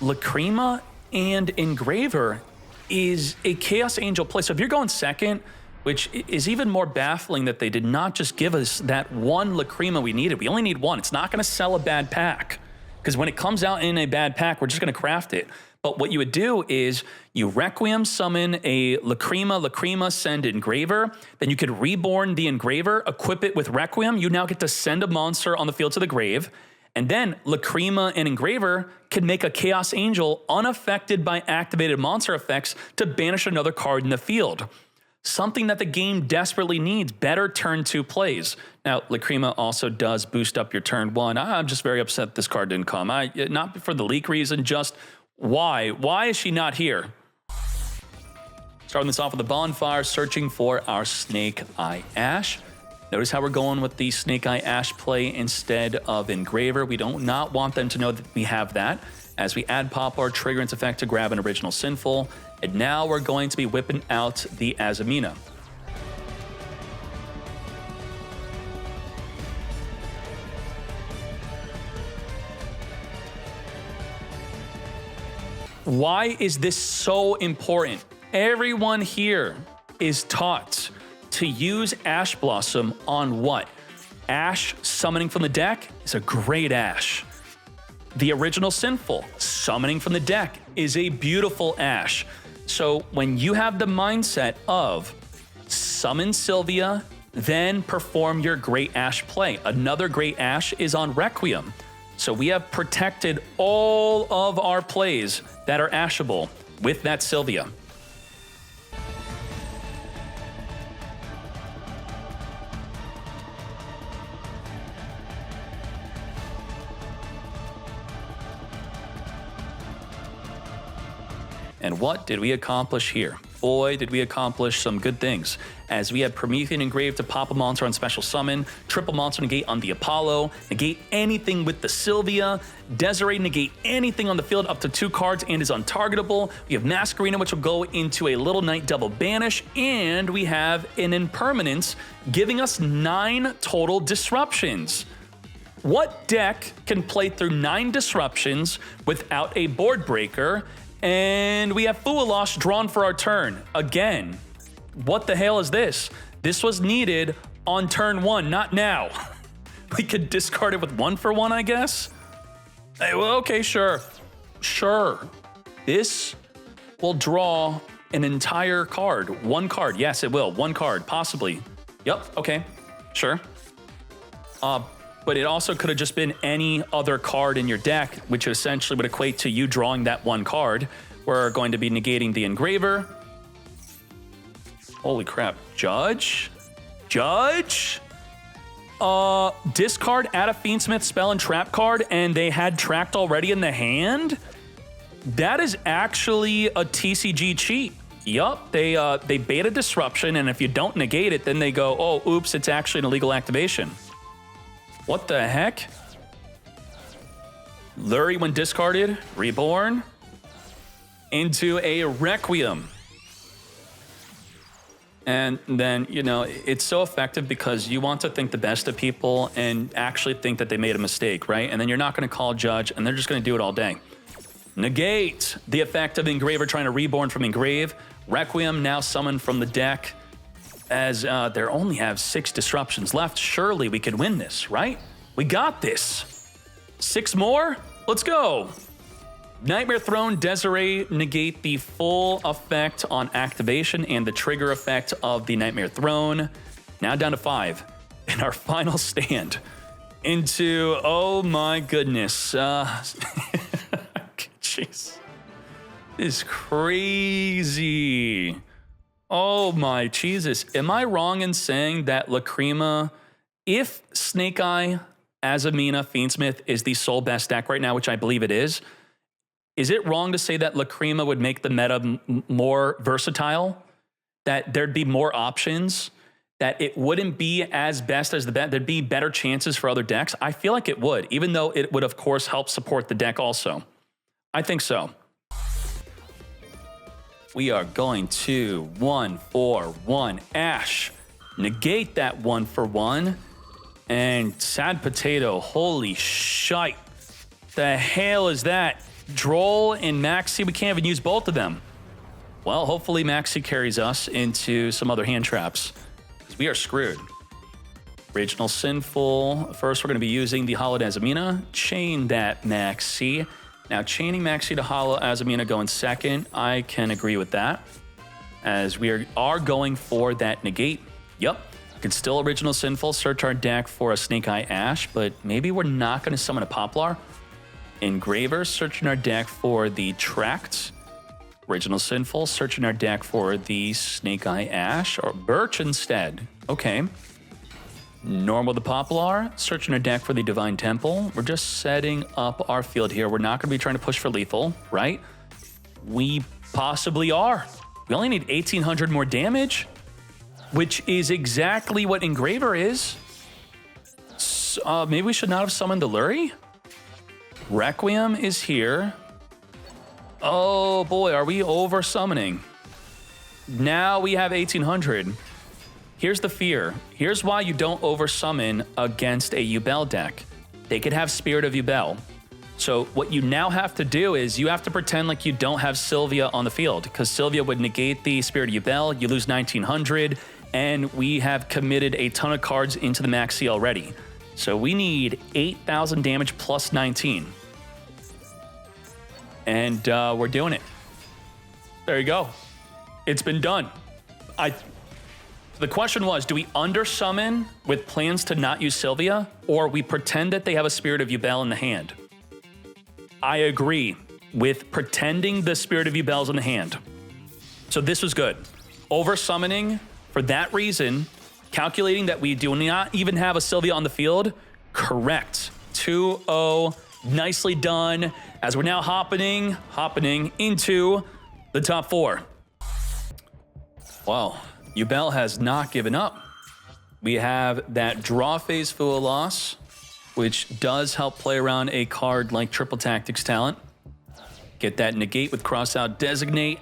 A: Lacrima and Engraver is a Chaos Angel play. So if you're going second, which is even more baffling that they did not just give us that 1 Lacrima we needed. We only need 1. It's not going to sell a bad pack because when it comes out in a bad pack, we're just going to craft it. But what you would do is you Requiem summon a Lacrima, send Engraver. Then you could reborn the Engraver, equip it with Requiem. You now get to send a monster on the field to the grave. And then Lacrima and Engraver can make a Chaos Angel unaffected by activated monster effects to banish another card in the field. Something that the game desperately needs, better turn 2 plays. Now, Lacrima also does boost up your turn 1. I'm just very upset this card didn't come. Not for the leak reason, just why? Why is she not here? Starting this off with a bonfire, searching for our Snake Eye Ash. Notice how we're going with the Snake Eye Ash play instead of Engraver. We don't not want them to know that we have that. As we add Poplar, trigger its effect to grab an original Sinful. And now we're going to be whipping out the Azmina. Why is this so important? Everyone here is taught to use Ash Blossom on what? Ash summoning from the deck is a great Ash. The original Sinful summoning from the deck is a beautiful Ash. So when you have the mindset of summon Sylvia, then perform your great Ash play. Another great Ash is on Requiem. So we have protected all of our plays that are ashable with that Sylvia. And what did we accomplish here? Boy, did we accomplish some good things. As we have Promethean Engraved to pop a monster on special summon, triple monster negate on the Apollo, negate anything with the Sylvia, Desiree negate anything on the field up to 2 cards and is untargetable. We have Masquerena, which will go into a Little Knight double banish, and we have an Impermanence giving us 9 total disruptions. What deck can play through 9 disruptions without a board breaker? And we have Fualosh drawn for our turn. Again, what the hell is this? This was needed on turn 1, not now. We could discard it with 1 for 1, I guess? Hey, well, okay, sure. Sure. This will draw an entire card. 1 card, yes, it will. 1 card, possibly. Yep, okay, sure. But it also could have just been any other card in your deck, which essentially would equate to you drawing that 1 card. We're going to be negating the Engraver. Holy crap. Judge? Judge? Discard, add a Fiendsmith spell and trap card, and they had tracked already in the hand? That is actually a TCG cheat. Yup, they beta Disruption, and if you don't negate it, then they go, oh, oops, it's actually an illegal activation. What the heck? Lurie when discarded, reborn into a Requiem. And then, you know, it's so effective because you want to think the best of people and actually think that they made a mistake, right? And then you're not going to call Judge, and they're just going to do it all day. Negate the effect of Engraver trying to reborn from Engrave. Requiem now summoned from the deck. As they only have 6 disruptions left, surely we could win this, right? We got this. 6 more? Let's go. Nightmare Throne, Desiree, negate the full effect on activation and the trigger effect of the Nightmare Throne. Now down to 5. In our final stand into, oh my goodness. Jeez. This is crazy. Oh my Jesus. Am I wrong in saying that Lacrima, if Snake Eye, Azmina, Fiendsmith is the sole best deck right now, which I believe it is it wrong to say that Lacrima would make the meta more versatile? That there'd be more options? That it wouldn't be as best as the bet? There'd be better chances for other decks? I feel like it would, even though it would, of course, help support the deck also. I think so. We are going to 1 for 1 Ash. Negate that 1 for 1. And Sad Potato, holy shite. The hell is that? Droll and Maxi, we can't even use both of them. Well, hopefully Maxi carries us into some other hand traps. We are screwed. Original Sinful. First, we're going to be using the Holo Azmina. Chain that Maxi. Now, chaining Maxi to Holo Azmina going second. I can agree with that. As we are going for that negate. Yep. We can still Original Sinful. Search our deck for a Snake Eye Ash, but maybe we're not going to summon a Poplar. Engraver. Searching our deck for the Tract. Original Sinful. Searching our deck for the Snake Eye Ash. Or Birch instead. Okay. Normal the Poplar, searching our deck for the Divine Temple. We're just setting up our field here. We're not going to be trying to push for lethal, right? We possibly are. We only need 1,800 more damage, which is exactly what Engraver is. So, maybe we should not have summoned the Lurie? Requiem is here. Oh boy, are we over summoning? Now we have 1,800. Here's the fear. Here's why you don't oversummon against a Yubel deck. They could have Spirit of Yubel. So what you now have to do is you have to pretend like you don't have Sylvia on the field, because Sylvia would negate the Spirit of Yubel, you lose 1,900, and we have committed a ton of cards into the Maxi already. So we need 8,000 damage plus 19. And we're doing it. There you go. It's been done. The question was, do we undersummon with plans to not use Sylvia, or we pretend that they have a Spirit of Yubel in the hand? I agree with pretending the Spirit of Yubel is in the hand. So this was good. Oversummoning for that reason, calculating that we do not even have a Sylvia on the field, correct. 2-0, nicely done, as we're now hopping into the top 4. Wow. Yubel has not given up. We have that draw phase Full Loss, which does help play around a card like Triple Tactics Talent. Get that negate with cross out Designate.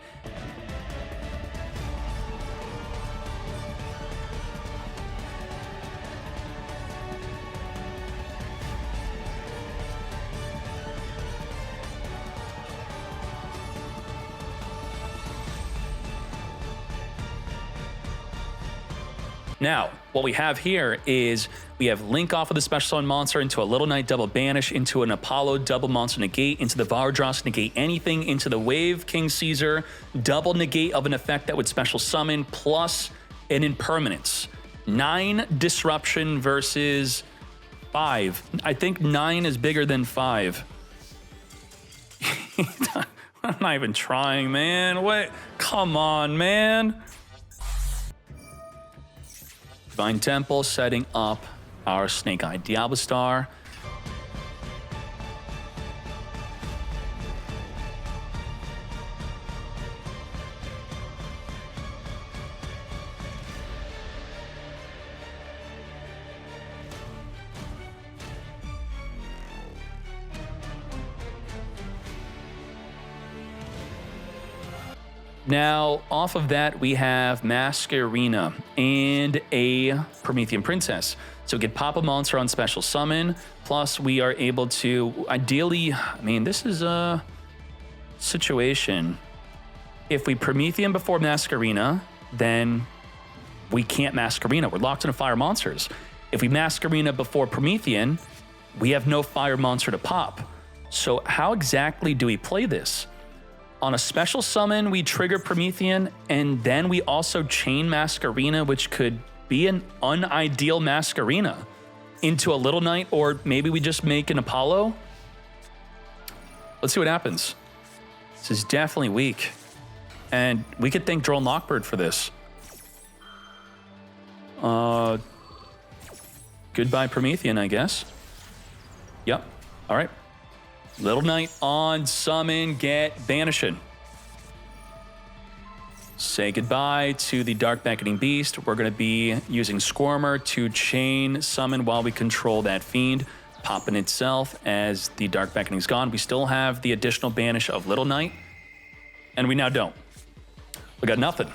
A: Now, what we have here is we have Link off of the Special Summon monster into a Little Knight double banish, into an Apollo double monster negate, into the Vardros negate anything, into the Wave King Caesar, double negate of an effect that would special summon, plus an impermanence. 9 disruption versus 5. I think 9 is bigger than 5. I'm not even trying, man. What? Come on, man. Divine Temple setting up our Snake Eye Diablo Star. Now, off of that, we have Masquerina and a Promethean Princess. So we get pop a monster on special summon, plus we are able to, ideally, I mean, this is a situation. If we Promethean before Masquerina, then we can't Masquerina. We're locked into fire monsters. If we Masquerina before Promethean, we have no fire monster to pop. So how exactly do we play this? On a special summon, we trigger Promethean, and then we also chain Masquerina, which could be an unideal Masquerina, into a Little Knight, or maybe we just make an Apollo. Let's see what happens. This is definitely weak. And we could thank Drone Lockbird for this. Goodbye Promethean, I guess. Yep. All right. Little Knight on summon, get banishing. Say goodbye to the Dark Beckoning Beast. We're going to be using Squirmer to chain summon while we control that fiend. Popping itself as the Dark Beckoning's gone. We still have the additional banish of Little Knight, and we now don't. We got nothing.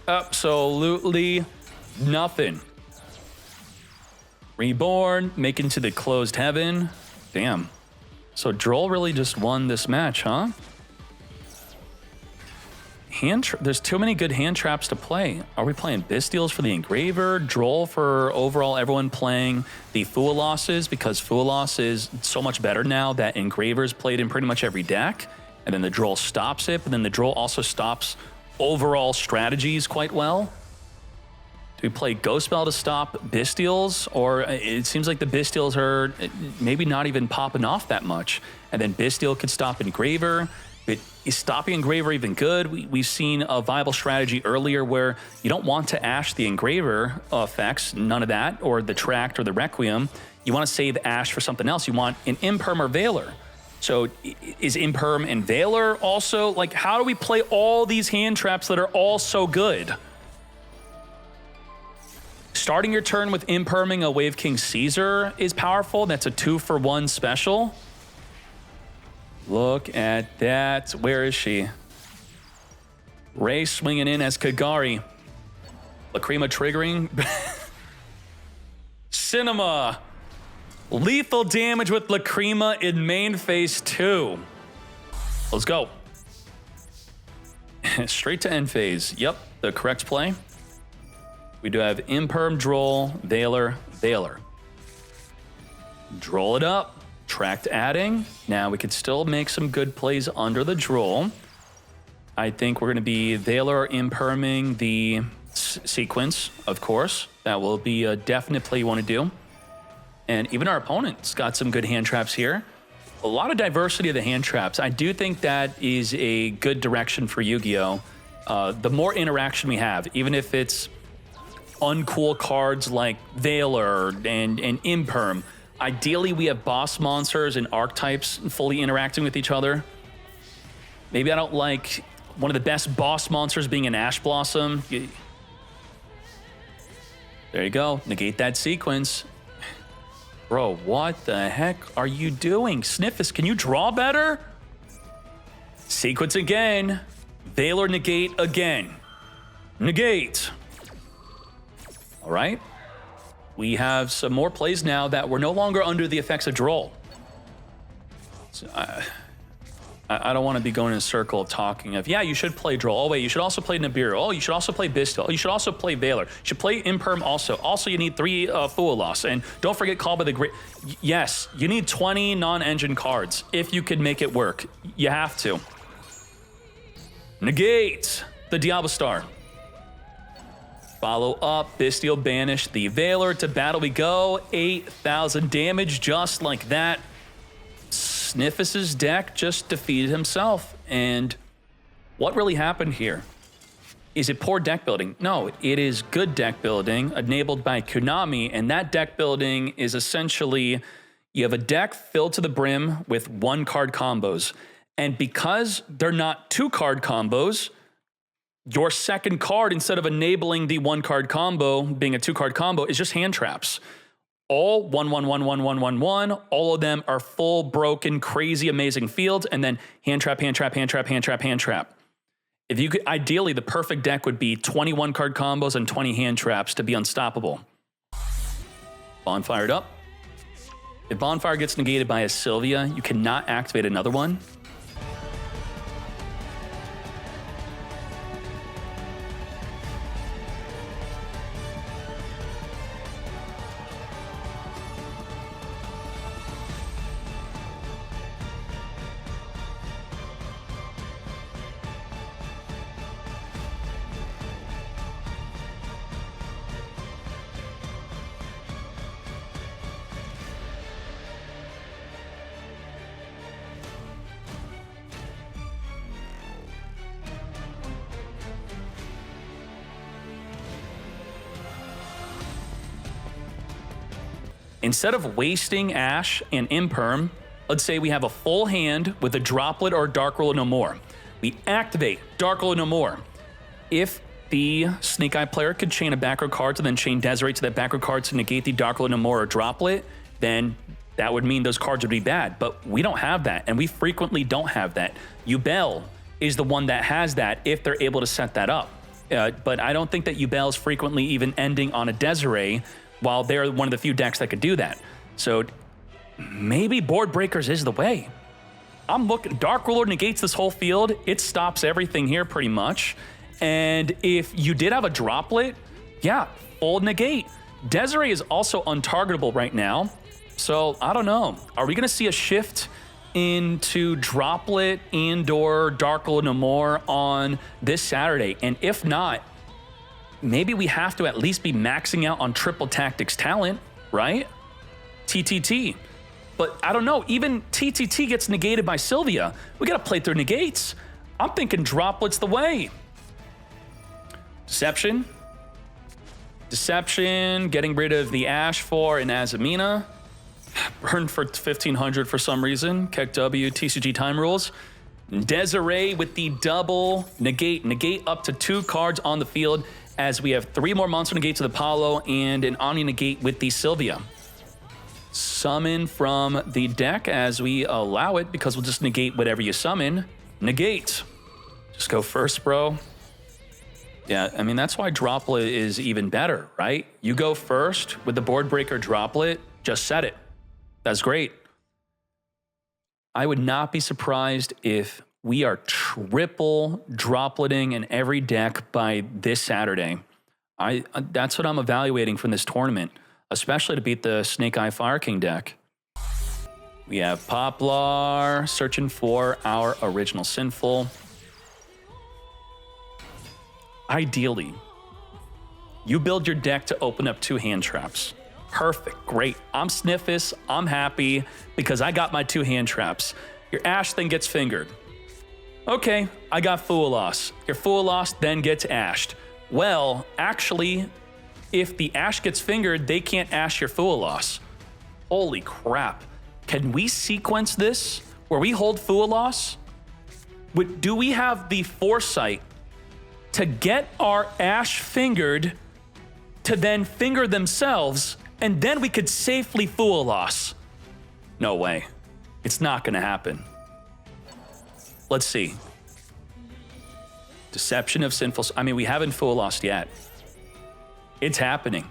A: Absolutely nothing. Reborn, making to the closed heaven. Damn. So Droll really just won this match, huh? there's too many good hand traps to play. Are we playing Bystials for the Engraver, Droll for overall everyone playing the Fualos because Fualos is so much better now that Engraver's played in pretty much every deck, and then the Droll stops it, but then the Droll also stops overall strategies quite well. Do we play Ghost Spell to stop Bystials, or it seems like the Bystials are maybe not even popping off that much, and then Bystial could stop Engraver. But is stopping Engraver even good? We've seen a viable strategy earlier where you don't want to Ash the Engraver effects, none of that, or the Tract or the Requiem. You want to save Ash for something else. You want an Imperm or Veiler. So is Imperm and Veiler also, like, how do we play all these hand traps that are all so good? Starting your turn with Imperming a Wave King Caesar is powerful. That's a 2-for-1 special. Look at that. Where is she? Ray swinging in as Kagari. Lacrima triggering. Cinema. Lethal damage with Lacrima in main phase 2. Let's go. Straight to end phase. Yep, the correct play. We do have Imperm, Droll, Veiler, Veiler. Droll it up. Tract adding. Now we could still make some good plays under the Droll. I think we're going to be Veiler or Imperming the sequence, of course. That will be a definite play you want to do. And even our opponent's got some good hand traps here. A lot of diversity of the hand traps. I do think that is a good direction for Yu-Gi-Oh! The more interaction we have, even if it's uncool cards like Veiler and Imperm, ideally, we have boss monsters and archetypes fully interacting with each other. Maybe I don't like one of the best boss monsters being an Ash Blossom. There you go. Negate that sequence. Bro, what the heck are you doing? Sniffus, can you draw better? Sequence again. Veiler negate again. Negate. All right. We have some more plays now that we're no longer under the effects of Droll. So I don't want to be going in a circle of talking of, yeah, you should play Droll. Oh, wait, you should also play Nibiru. Oh, you should also play Bystial. You should also play Veiler. You should play Imperm also. Also, you need 3 Fualos. And don't forget Call by the Great. Yes, you need 20 non-engine cards if you can make it work. You have to. Negate the Diablo Star. Follow up, Bystial banish the Veiler. To battle we go. 8,000 damage just like that. Sniffus's deck just defeated himself. And what really happened here? Is it poor deck building? No, it is good deck building enabled by Konami. And that deck building is essentially, you have a deck filled to the brim with 1-card combos. And because they're not 2-card combos, your second card, instead of enabling the 1-card combo, being a 2-card combo, is just hand traps. All 1-1-1-1-1-1-1. All of them are full, broken, crazy, amazing fields, and then hand trap, hand trap, hand trap, hand trap, hand trap. If you could, ideally, the perfect deck would be 21 card combos and 20 hand traps to be unstoppable. Bonfired up. If Bonfire gets negated by a Sylvia, you cannot activate another one. Instead of wasting Ash and Imperm, let's say we have a full hand with a Droplet or Dark Ruler No More. We activate Dark Ruler No More. If the Snake Eye player could chain a back row card and then chain Desiree to that back row card to negate the Dark Ruler No More or Droplet, then that would mean those cards would be bad. But we don't have that, and we frequently don't have that. Yubel is the one that has that if they're able to set that up. But I don't think that Yubel is frequently even ending on a Desiree, while they're one of the few decks that could do that. So maybe Board Breakers is the way. I'm looking, Dark Ruler negates this whole field. It stops everything here pretty much. And if you did have a droplet, yeah, full negate. Desiree is also untargetable right now. So I don't know. Are we gonna see a shift into droplet and/or Dark Ruler no more on this Saturday? And if not, maybe we have to at least be maxing out on Triple Tactics talent, right? TTT. But I don't know, even TTT gets negated by Sylvia. We gotta play through negates. I'm thinking droplet's the way. Deception. Deception, getting rid of the Ash for an Azmina. Burned for 1500 for some reason. Keck W, TCG time rules. Desiree with the double negate. Negate up to 2 cards on the field as we have 3 more monster negates with Apollo and an Omni negate with the Sylvia. Summon from the deck as we allow it because we'll just negate whatever you summon. Negate. Just go first, bro. Yeah, I mean, that's why droplet is even better, right? You go first with the board breaker droplet, just set it. That's great. I would not be surprised if we are triple dropleting in every deck by this Saturday. That's what I'm evaluating from this tournament, especially to beat the Snake Eye Fire King deck. We have Poplar searching for our original Sinful. Ideally, you build your deck to open up 2 hand traps. Perfect, great. I'm Sniffus, I'm happy because I got my 2 hand traps. Your Ash then gets fingered. Okay, I got Fool Loss. Your Fool Loss then gets ashed. Well, actually, if the Ash gets fingered, they can't ash your Fool Loss. Holy crap. Can we sequence this where we hold Fool Loss? Do we have the foresight to get our Ash fingered to then finger themselves, and then we could safely Fool Loss? No way. It's not gonna happen. Let's see. Deception of Sinful. I mean, we haven't Fool Lost yet. It's happening.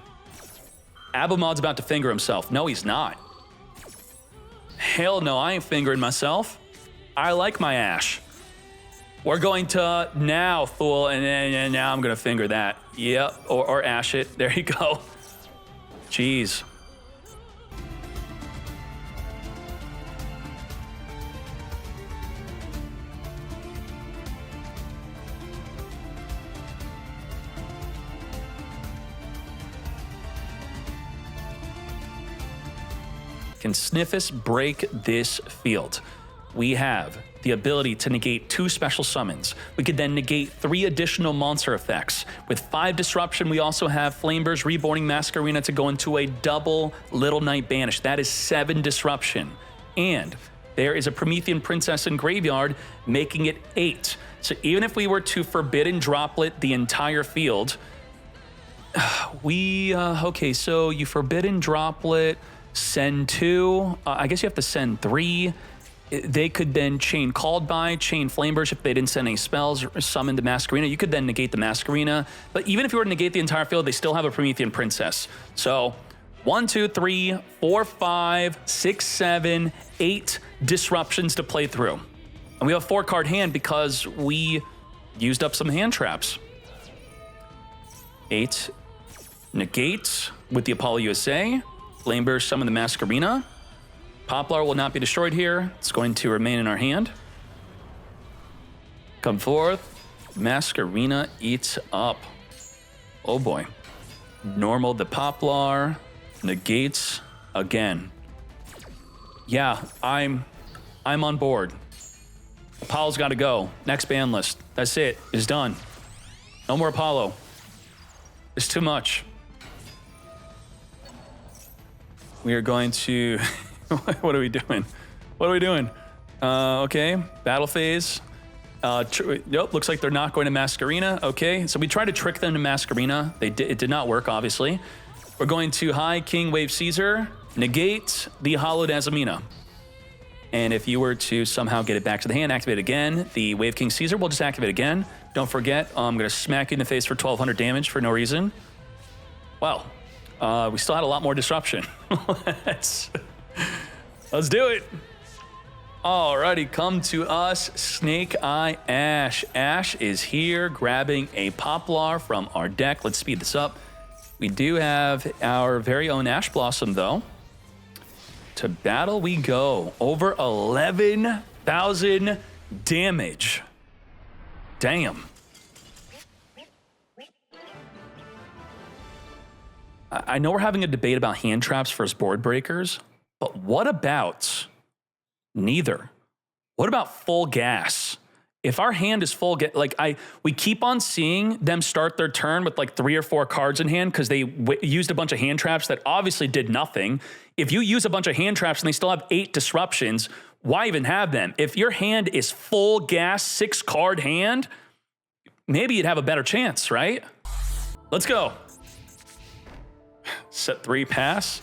A: Abelmod's about to finger himself. No, he's not. Hell no, I ain't fingering myself. I like my Ash. We're going to now Fool, and now I'm gonna finger that. Yep, or Ash it. There you go. Jeez. Can Sniffus break this field? We have the ability to negate 2 special summons. We could then negate 3 additional monster effects. With 5 disruption, we also have Flameburst, Reborning Masquerena to go into a double Little Knight Banish. That is 7 disruption. And there is a Promethean Princess in Graveyard, making it 8. So even if we were to Forbidden Droplet the entire field, okay, so you Forbidden Droplet, send 2, I guess you have to send 3. They could then chain Called By, chain Flameburst if they didn't send any spells, or summon the Masquerena. You could then negate the Masquerena. But even if you were to negate the entire field, they still have a Promethean Princess. So 1, 2, 3, 4, 5, 6, 7, 8 disruptions to play through. And we have a 4-card hand because we used up some hand traps. 8 negate with the Apollo USA. Flameburst, summon the Masquerena. Poplar will not be destroyed here. It's going to remain in our hand. Come forth. Masquerena eats up. Oh boy. Normal the Poplar. Negates again. Yeah, I'm on board. Apollo's got to go. Next ban list. That's it. It's done. No more Apollo. It's too much. We are going to... What are we doing? What are we doing? Okay, battle phase. Nope, looks like they're not going to Masquerena. Okay, so we tried to trick them to Masquerena. It did not work, obviously. We're going to High King Wave Caesar, negate the Hollowed Azmina. And if you were to somehow get it back to the hand, activate again, the Wave King Caesar will just activate again. Don't forget, I'm going to smack you in the face for 1200 damage for no reason. Wow, we still had a lot more disruption. Let's do it. Alrighty, come to us, Snake Eye Ash. Ash is here grabbing a Poplar from our deck. Let's speed this up. We do have our very own Ash Blossom, though. To battle we go. Over 11,000 damage. Damn. I know we're having a debate about hand traps versus board breakers, but what about neither? What about full gas? If our hand is full gas, like we keep on seeing them start their turn with like 3 or 4 cards in hand because they used a bunch of hand traps that obviously did nothing. If you use a bunch of hand traps and they still have 8 disruptions, why even have them? If your hand is full gas, 6 card hand, maybe you'd have a better chance, right? Let's go. Set 3 pass.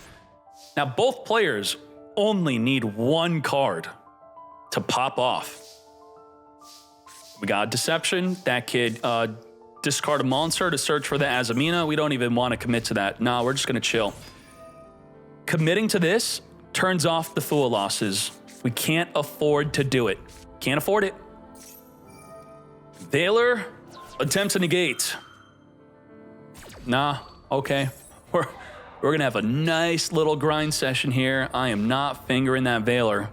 A: Now both players only need 1 card to pop off. We got Deception. That kid discard a monster to search for the Azmina. We don't even want to commit to that. No, we're just going to chill. Committing to this turns off the Fool losses. We can't afford to do it. Can't afford it. Veiler, attempt to negate. Nah, okay. We're going to have a nice little grind session here. I am not fingering that Veiler.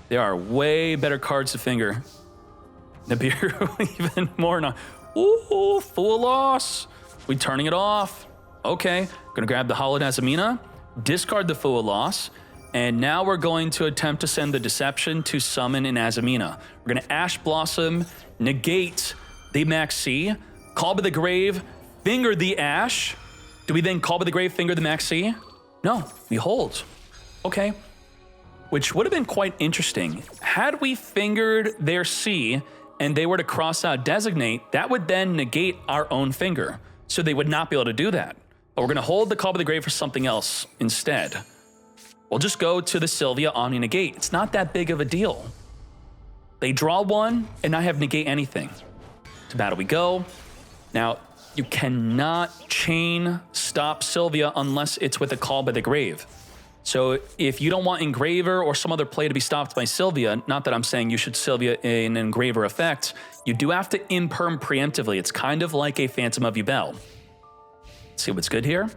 A: There are way better cards to finger. Nibiru, even more not. Ooh, Fool loss. We turning it off. Okay, gonna grab the Hollowed Azmina, discard the Fool loss, and now we're going to attempt to send the Deception to summon an Azmina. We're gonna Ash Blossom, negate the Maxi, Call by the Grave, finger the Ash. Do we then Call by the Grave, finger the Maxi? No, we hold. Okay. Which would have been quite interesting. Had we fingered their C and they were to cross out Designate, that would then negate our own finger. So they would not be able to do that. But we're going to hold the Call by the Grave for something else instead. We'll just go to the Sylvia Omni Negate. It's not that big of a deal. They draw 1 and I have negate anything. To battle we go. Now, you cannot chain stop Sylvia unless it's with a Call by the Grave. So if you don't want Engraver or some other play to be stopped by Sylvia, not that I'm saying you should Sylvia an Engraver effect, you do have to imperm preemptively. It's kind of like a Phantom of Yubel. Let's see what's good here.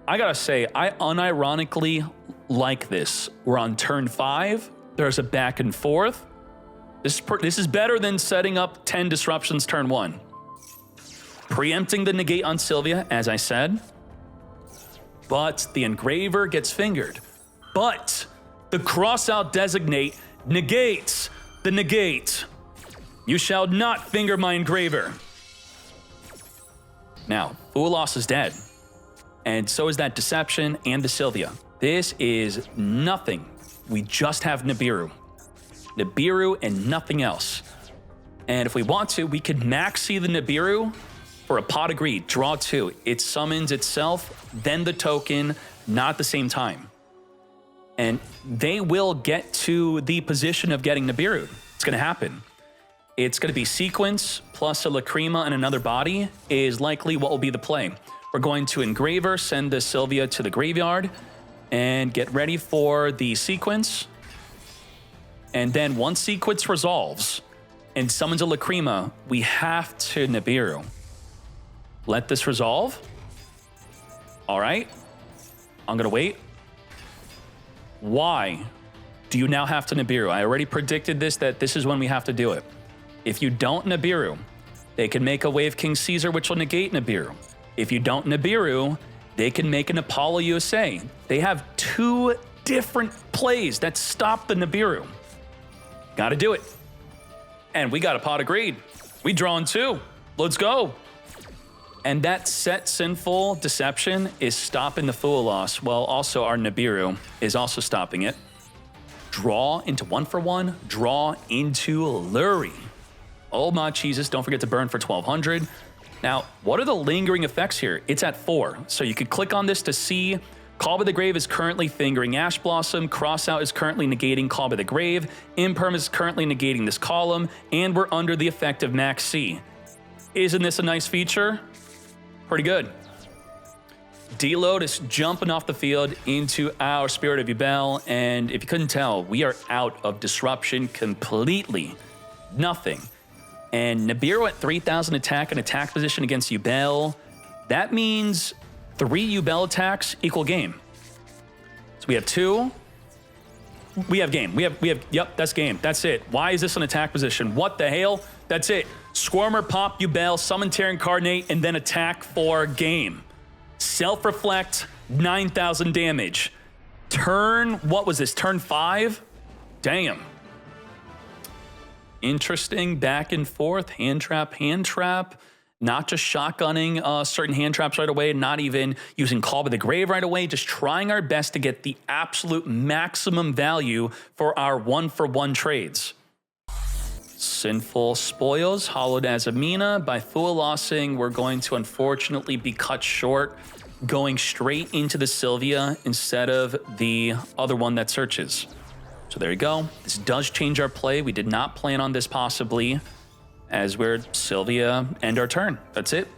A: I gotta say, I unironically like this. We're on turn 5. There's a back and forth. This is better than setting up 10 disruptions turn 1. Preempting the negate on Sylvia, as I said. But the Engraver gets fingered. But the Crossout Designate negates the negate. You shall not finger my Engraver. Now, Fool loss is dead. And so is that Deception and the Sylvia. This is nothing. We just have Nibiru. Nibiru and nothing else. And if we want to, we could maxi the Nibiru for a Pot of Greed, draw 2. It summons itself, then the token, not at the same time. And they will get to the position of getting Nibiru. It's gonna happen. It's gonna be sequence plus a Lacrima and another body is likely what will be the play. We're going to Engraver, send the Sylvia to the graveyard, and get ready for the sequence. And then once sequence resolves and summons a Lacrima, we have to Nibiru. Let this resolve. All right. I'm going to wait. Why do you now have to Nibiru? I already predicted this, that this is when we have to do it. If you don't Nibiru, they can make a Wave King Caesar, which will negate Nibiru. If you don't Nibiru, they can make an Apollo USA. They have 2 different plays that stop the Nibiru. Got to do it. And we got a Pot of Greed. We drawing 2. Let's go. And that set Sinful Deception is stopping the Fool loss. Well, also our Nibiru is also stopping it. Draw into 1-for-1. Draw into Lurie. Oh my Jesus, don't forget to burn for 1,200. Now, what are the lingering effects here? It's at 4. So you could click on this to see Call by the Grave is currently fingering Ash Blossom. Crossout is currently negating Call by the Grave. Imperm is currently negating this column. And we're under the effect of Max C. Isn't this a nice feature? Pretty good. Deload is jumping off the field into our Spirit of Yubel, and if you couldn't tell, we are out of disruption completely. Nothing. And Nibiru at 3,000 attack and attack position against Yubel. That means 3 Yubel attacks equal game. So we have 2. We have game. We have, yep, that's game. That's it. Why is this an attack position? What the hell? That's it. Squirmer, pop, Yubel, summon Terra Incarnate, and then attack for game. Self-reflect, 9,000 damage. Turn, what was this, turn 5? Damn. Interesting, back and forth, hand trap. Not just shotgunning certain hand traps right away, not even using Call by the Grave right away, just trying our best to get the absolute maximum value for our 1-for-1 trades. Sinful Spoils, hollowed Azmina. By Thualossing, we're going to unfortunately be cut short, going straight into the Sylvia instead of the other one that searches. So there you go. This does change our play. We did not plan on this possibly, as we're Sylvia end our turn. That's it.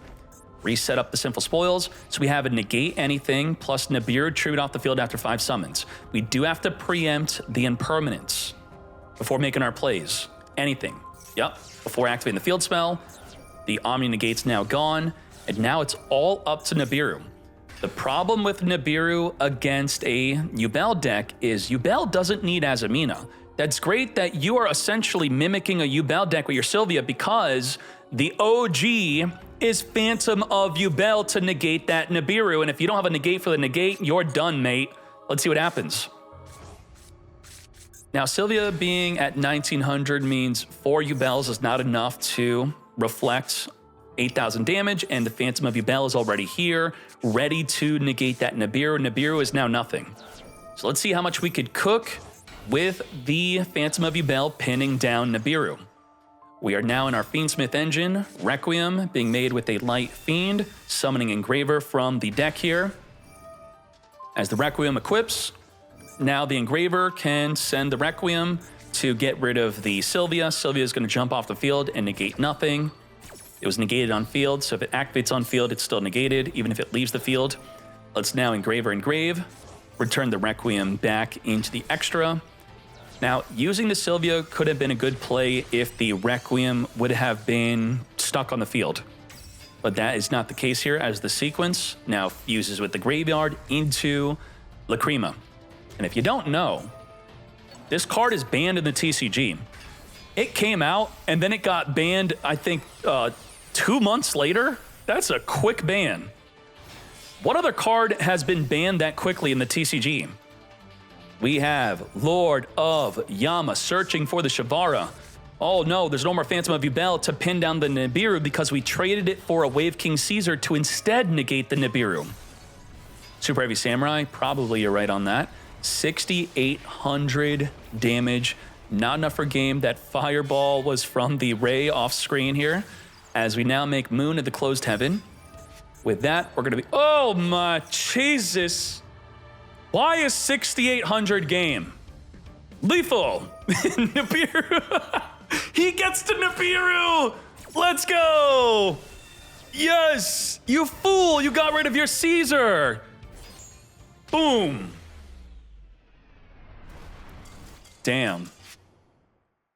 A: Reset up the Sinful Spoils. So we have a negate anything plus Nibiru tribute off the field after 5 summons. We do have to preempt the impermanence before making our plays. Anything. Yep. Before activating the field spell. The Omni Negate's now gone. And now it's all up to Nibiru. The problem with Nibiru against a Yubel deck is Yubel doesn't need Azmina. That's great that you are essentially mimicking a Yubel deck with your Sylvia because the OG is Phantom of Yubel to negate that Nibiru. And if you don't have a negate for the negate, you're done, mate. Let's see what happens. Now, Sylvia being at 1900 means 4 Yubels is not enough to reflect 8,000 damage, and the Phantom of Yubel is already here, ready to negate that Nibiru. Nibiru is now nothing. So let's see how much we could cook with the Phantom of Yubel pinning down Nibiru. We are now in our Fiendsmith engine, Requiem being made with a Light Fiend, summoning Engraver from the deck here. As the Requiem equips, now the Engraver can send the Requiem to get rid of the Sylvia. Sylvia is going to jump off the field and negate nothing. It was negated on field, so if it activates on field, it's still negated, even if it leaves the field. Let's now Engraver Engrave, return the Requiem back into the extra. Now, using the Sylvia could have been a good play if the Requiem would have been stuck on the field. But that is not the case here, as the sequence now fuses with the Graveyard into Lacrima. And if you don't know, this card is banned in the TCG. It came out, and then it got banned, I think, 2 months later. That's a quick ban. What other card has been banned that quickly in the TCG? We have Lord of Yama searching for the Shavara. Oh no, there's no more Phantom of Yubel to pin down the Nibiru because we traded it for a Wave King Caesar to instead negate the Nibiru. Super Heavy Samurai, probably you're right on that. 6,800 damage. Not enough for game. That fireball was from the Ray off screen here. As we now make Moon at the Closed Heaven. With that, we're going to be... Oh my Jesus. Why is 6,800 game? Lethal. Nibiru. He gets to Nibiru. Let's go. Yes. You fool. You got rid of your Caesar. Boom. Damn.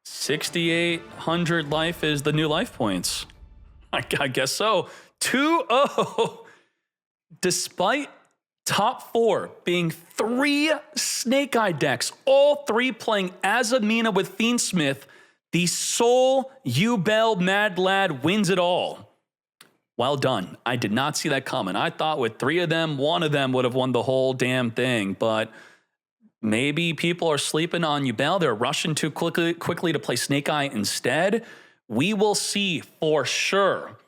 A: 6,800 life is the new life points. I guess so. 2-0. Despite top 4 being 3 Snake Eye decks, all 3 playing Azmina with Fiendsmith, the sole Yubel Mad Lad wins it all. Well done. I did not see that coming. I thought with 3 of them, 1 of them would have won the whole damn thing, but maybe people are sleeping on Yubel. They're rushing too quickly to play Snake Eye instead. We will see for sure.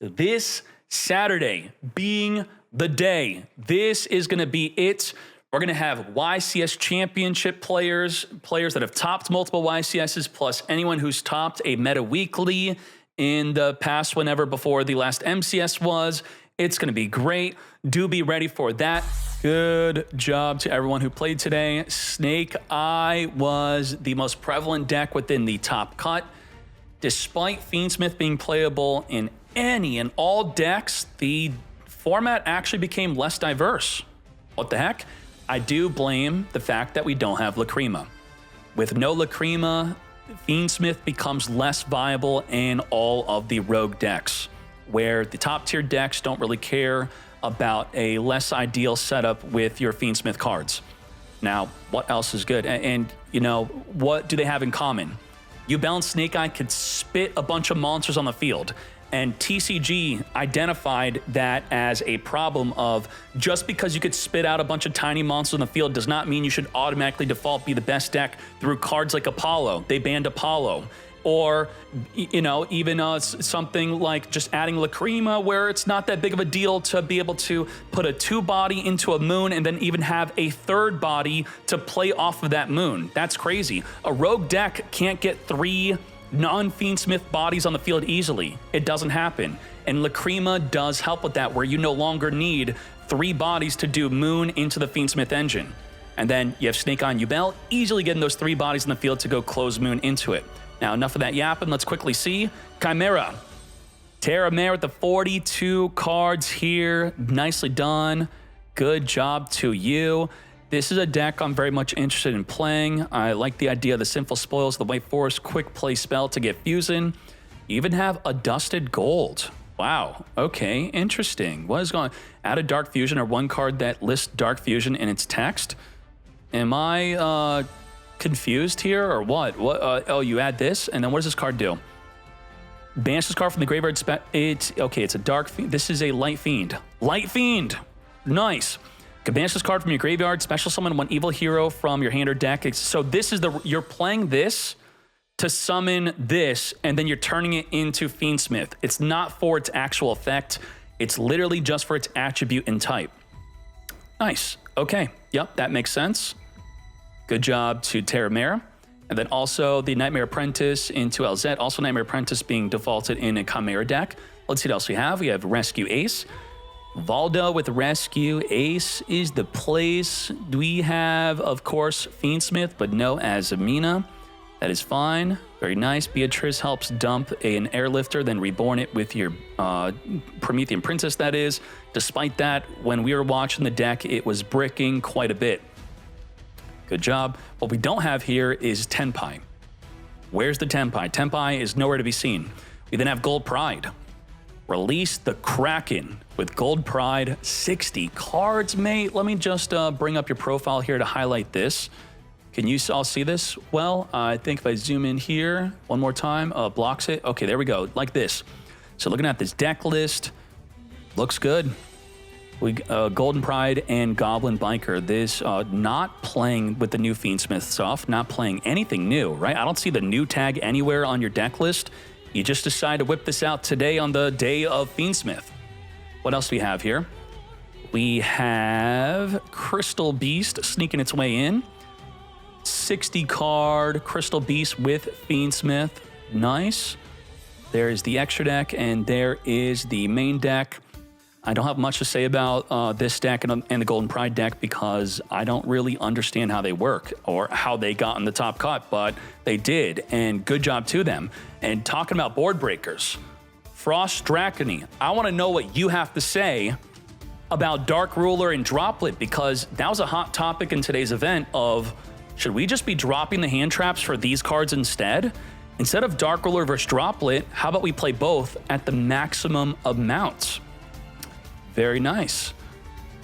A: This Saturday being the day. This is going to be it. We're going to have YCS championship players that have topped multiple YCSs, plus anyone who's topped a Meta Weekly in the past whenever before the last MCS was. It's going to be great. Do be ready for that. Good job to everyone who played today. Snake Eye was the most prevalent deck within the top cut. Despite Fiendsmith being playable in any and all decks, the format actually became less diverse. What the heck? I do blame the fact that we don't have Lacrima. With no Lacrima, Fiendsmith becomes less viable in all of the rogue decks, where the top tier decks don't really care about a less ideal setup with your Fiendsmith cards. Now, what else is good? And you know, what do they have in common? Yubel and Snake Eye could spit a bunch of monsters on the field, and TCG identified that as a problem of just because you could spit out a bunch of tiny monsters on the field does not mean you should automatically default be the best deck through cards like Apollo. They banned Apollo. Or, you know, even something like just adding Lacrima, where it's not that big of a deal to be able to put a 2-body into a moon and then even have a 3rd body to play off of that moon. That's crazy. A rogue deck can't get 3 non-Fiendsmith bodies on the field easily. It doesn't happen. And Lacrima does help with that, where you no longer need 3 bodies to do moon into the Fiendsmith engine. And then you have Snake Eye and Yubel easily getting those 3 bodies in the field to go close moon into it. Now, enough of that yapping. Let's quickly see. Chimera. Terra Mare with the 42 cards here. Nicely done. Good job to you. This is a deck I'm very much interested in playing. I like the idea of the Sinful Spoils, the White Forest quick play spell to get Fusion. You even have a Dusted Gold. Wow. Okay, interesting. What is going on? Add a Dark Fusion or 1 card that lists Dark Fusion in its text. Am I confused here or what? Oh, you add this, and then what does this card do? Banish this card from the graveyard. It's a Dark Fiend. This is a Light Fiend. Light Fiend. Nice. Can banish this card from your graveyard, special summon 1 evil hero from your hand or deck. So this is you're playing this to summon this, and then you're turning it into Fiendsmith. It's not for its actual effect. It's literally just for its attribute and type. Nice. Okay. Yep, that makes sense. Good job to Terra Mare. And then also the Nightmare Apprentice into LZ. Also Nightmare Apprentice being defaulted in a Chimera deck. Let's see what else we have. We have Rescue Ace. Valdo with Rescue Ace is the place. We have, of course, Fiendsmith, but no Azmina. That is fine. Very nice. Beatrice helps dump an Airlifter, then reborn it with your Promethean Princess, that is. Despite that, when we were watching the deck, it was bricking quite a bit. Good job. What we don't have here is Tenpai. Where's the Tenpai? Tenpai is nowhere to be seen. We then have Gold Pride. Release the Kraken with Gold Pride, 60 cards, mate. Let me just bring up your profile here to highlight this. Can you all see this? Well, I think if I zoom in here one more time, blocks it. Okay, there we go, like this. So looking at this deck list, looks good. We Golden Pride and Goblin Biker. This not playing with the new Fiendsmith stuff, not playing anything new, right? I don't see the new tag anywhere on your deck list. You just decide to whip this out today on the day of Fiendsmith. What else do we have here? We have Crystal Beast sneaking its way in. 60 card Crystal Beast with Fiendsmith. Nice. There is the extra deck, and there is the main deck. I don't have much to say about this deck and the Golden Pride deck because I don't really understand how they work or how they got in the top cut, but they did, and good job to them. And talking about board breakers, Frost Dracony, I want to know what you have to say about Dark Ruler and Droplet, because that was a hot topic in today's event of, should we just be dropping the hand traps for these cards instead? Instead of Dark Ruler versus Droplet, how about we play both at the maximum amounts? Very nice.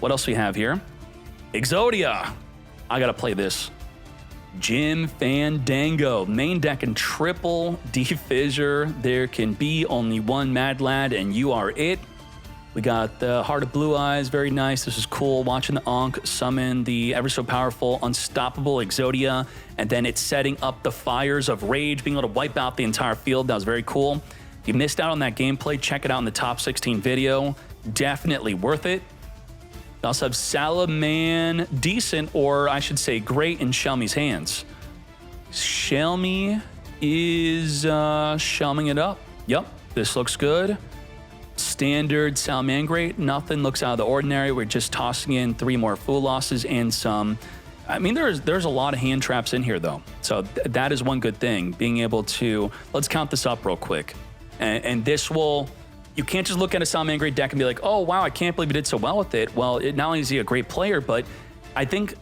A: What else we have here? Exodia. I gotta play this. Jim Fandango. Main deck and triple D-Fissure. There can be only one Mad Lad, and you are it. We got the Heart of Blue Eyes. Very nice. This is cool. Watching the Ankh summon the ever so powerful, unstoppable Exodia, and then it's setting up the Fires of Rage, being able to wipe out the entire field. That was very cool. If you missed out on that gameplay, check it out in the top 16 video. Definitely worth it. We also have Salaman decent, or I should say great, in Shelmy's hands. Shelmy is Shelming it up. Yep, this looks good. Standard Salamangreat, nothing looks out of the ordinary. We're just tossing in 3 more Fool Losses and some... I mean, there's a lot of hand traps in here, though. So that is one good thing, being able to... Let's count this up real quick. And this will you can't just look at a Salamangreat deck and be like, oh, wow, I can't believe he did so well with it. Well, not only is he a great player, but I think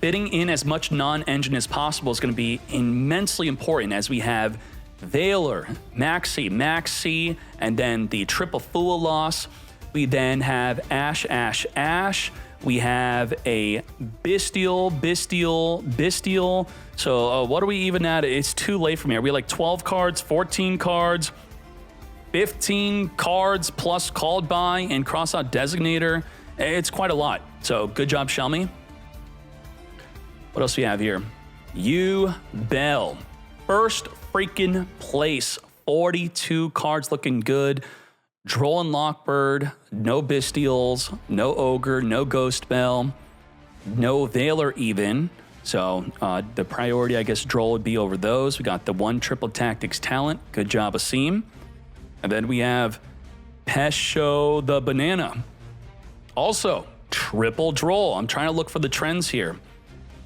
A: fitting in as much non-engine as possible is going to be immensely important as we have Veiler, Maxi, and then the triple Fool loss. We then have Ash. We have a Bestial. So what are we even at? It's too late for me. Are we like 12 cards, 14 cards, 15 cards plus called by and crossout designator? It's quite a lot. So good job, Shelmy. What else do we have here? Yubel. First freaking place. 42 cards looking good. Droll and Lockbird, no Bestials, no Ogre, no Ghost Bell, no Veiler even. So the priority, I guess, Droll would be over those. We got the 1 triple tactics talent. Good job, Asim. And then we have Pesho the Banana. Also, triple Droll. I'm trying to look for the trends here.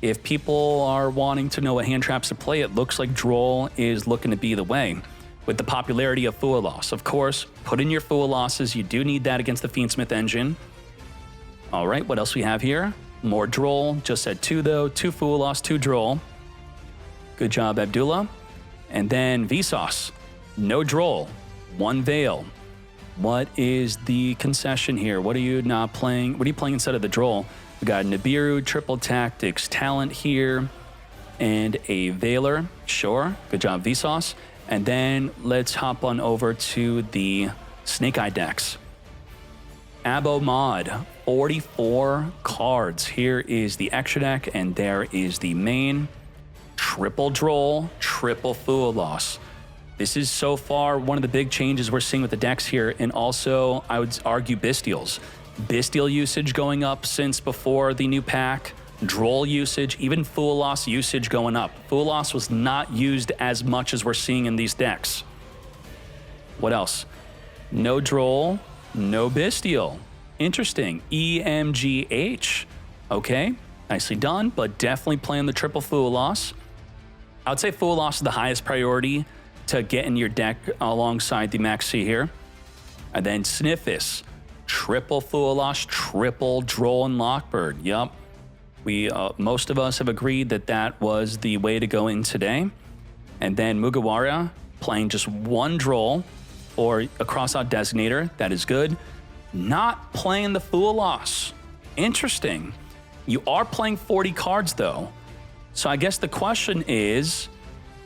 A: If people are wanting to know what hand traps to play, it looks like Droll is looking to be the way. With the popularity of Fool Loss. Of course, put in your Fool Losses. You do need that against the Fiendsmith engine. All right, what else we have here? More Droll. Just said 2, though. 2 Fool Loss, 2 Droll. Good job, Abdullah. And then Vsauce. No Droll. 1 Veil. What is the concession here? What are you not playing? What are you playing instead of the Droll? We got Nibiru, triple tactics talent here, and a Veiler. Sure. Good job, Vsauce. And then let's hop on over to the Snake Eye decks. Abo Mod, 44 cards. Here is the extra deck, and there is the main. Triple Droll, triple Fool Loss. This is so far one of the big changes we're seeing with the decks here, and also I would argue Bestials. Bestial usage going up since before the new pack. Droll usage, even Fool Loss usage going up. Fool Loss was not used as much as we're seeing in these decks. What else? No Droll, no Bestial. Interesting. EMGH. Okay, nicely done, but definitely playing the triple Fool Loss. I would say Fool Loss is the highest priority to get in your deck alongside the Maxi here. And then Sniffus. Triple Fool Loss, triple Droll and Lockbird. Yup. Most of us have agreed that that was the way to go in today. And then Mugiwara playing just 1 Droll or a crossout designator. That is good. Not playing the Fool Loss. Interesting. You are playing 40 cards though. So I guess the question is,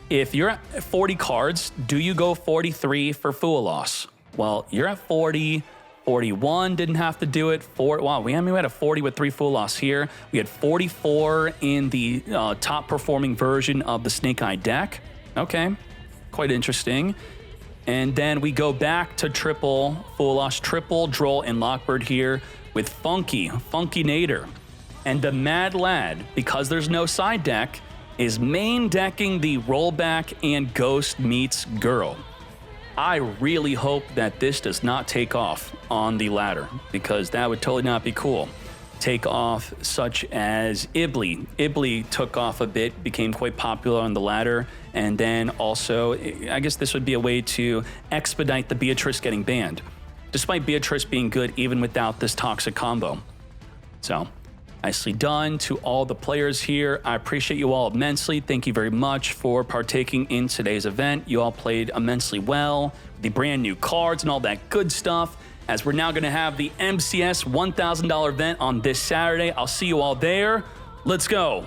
A: if you're at 40 cards, do you go 43 for Fool Loss? Well, you're at 40. 41 didn't have to do it. Wow, we had a 40 with 3 Fool Loss here. We had 44 in the top performing version of the Snake Eye deck. Okay, quite interesting. And then we go back to triple Fool Loss, triple Droll and Lockbird here with Funky Nader. And the Mad Lad, because there's no side deck, is main decking the Rollback and Ghost meets Girl. I really hope that this does not take off on the ladder, because that would totally not be cool. Take off such as Ibli. Ibli took off a bit, became quite popular on the ladder, and then also, I guess this would be a way to expedite the Beatrice getting banned, despite Beatrice being good even without this toxic combo. So, nicely done to all the players here. I appreciate you all immensely. Thank you very much for partaking in today's event. You all played immensely well. The brand new cards and all that good stuff. As we're now going to have the MCS $1,000 event on this Saturday. I'll see you all there. Let's go.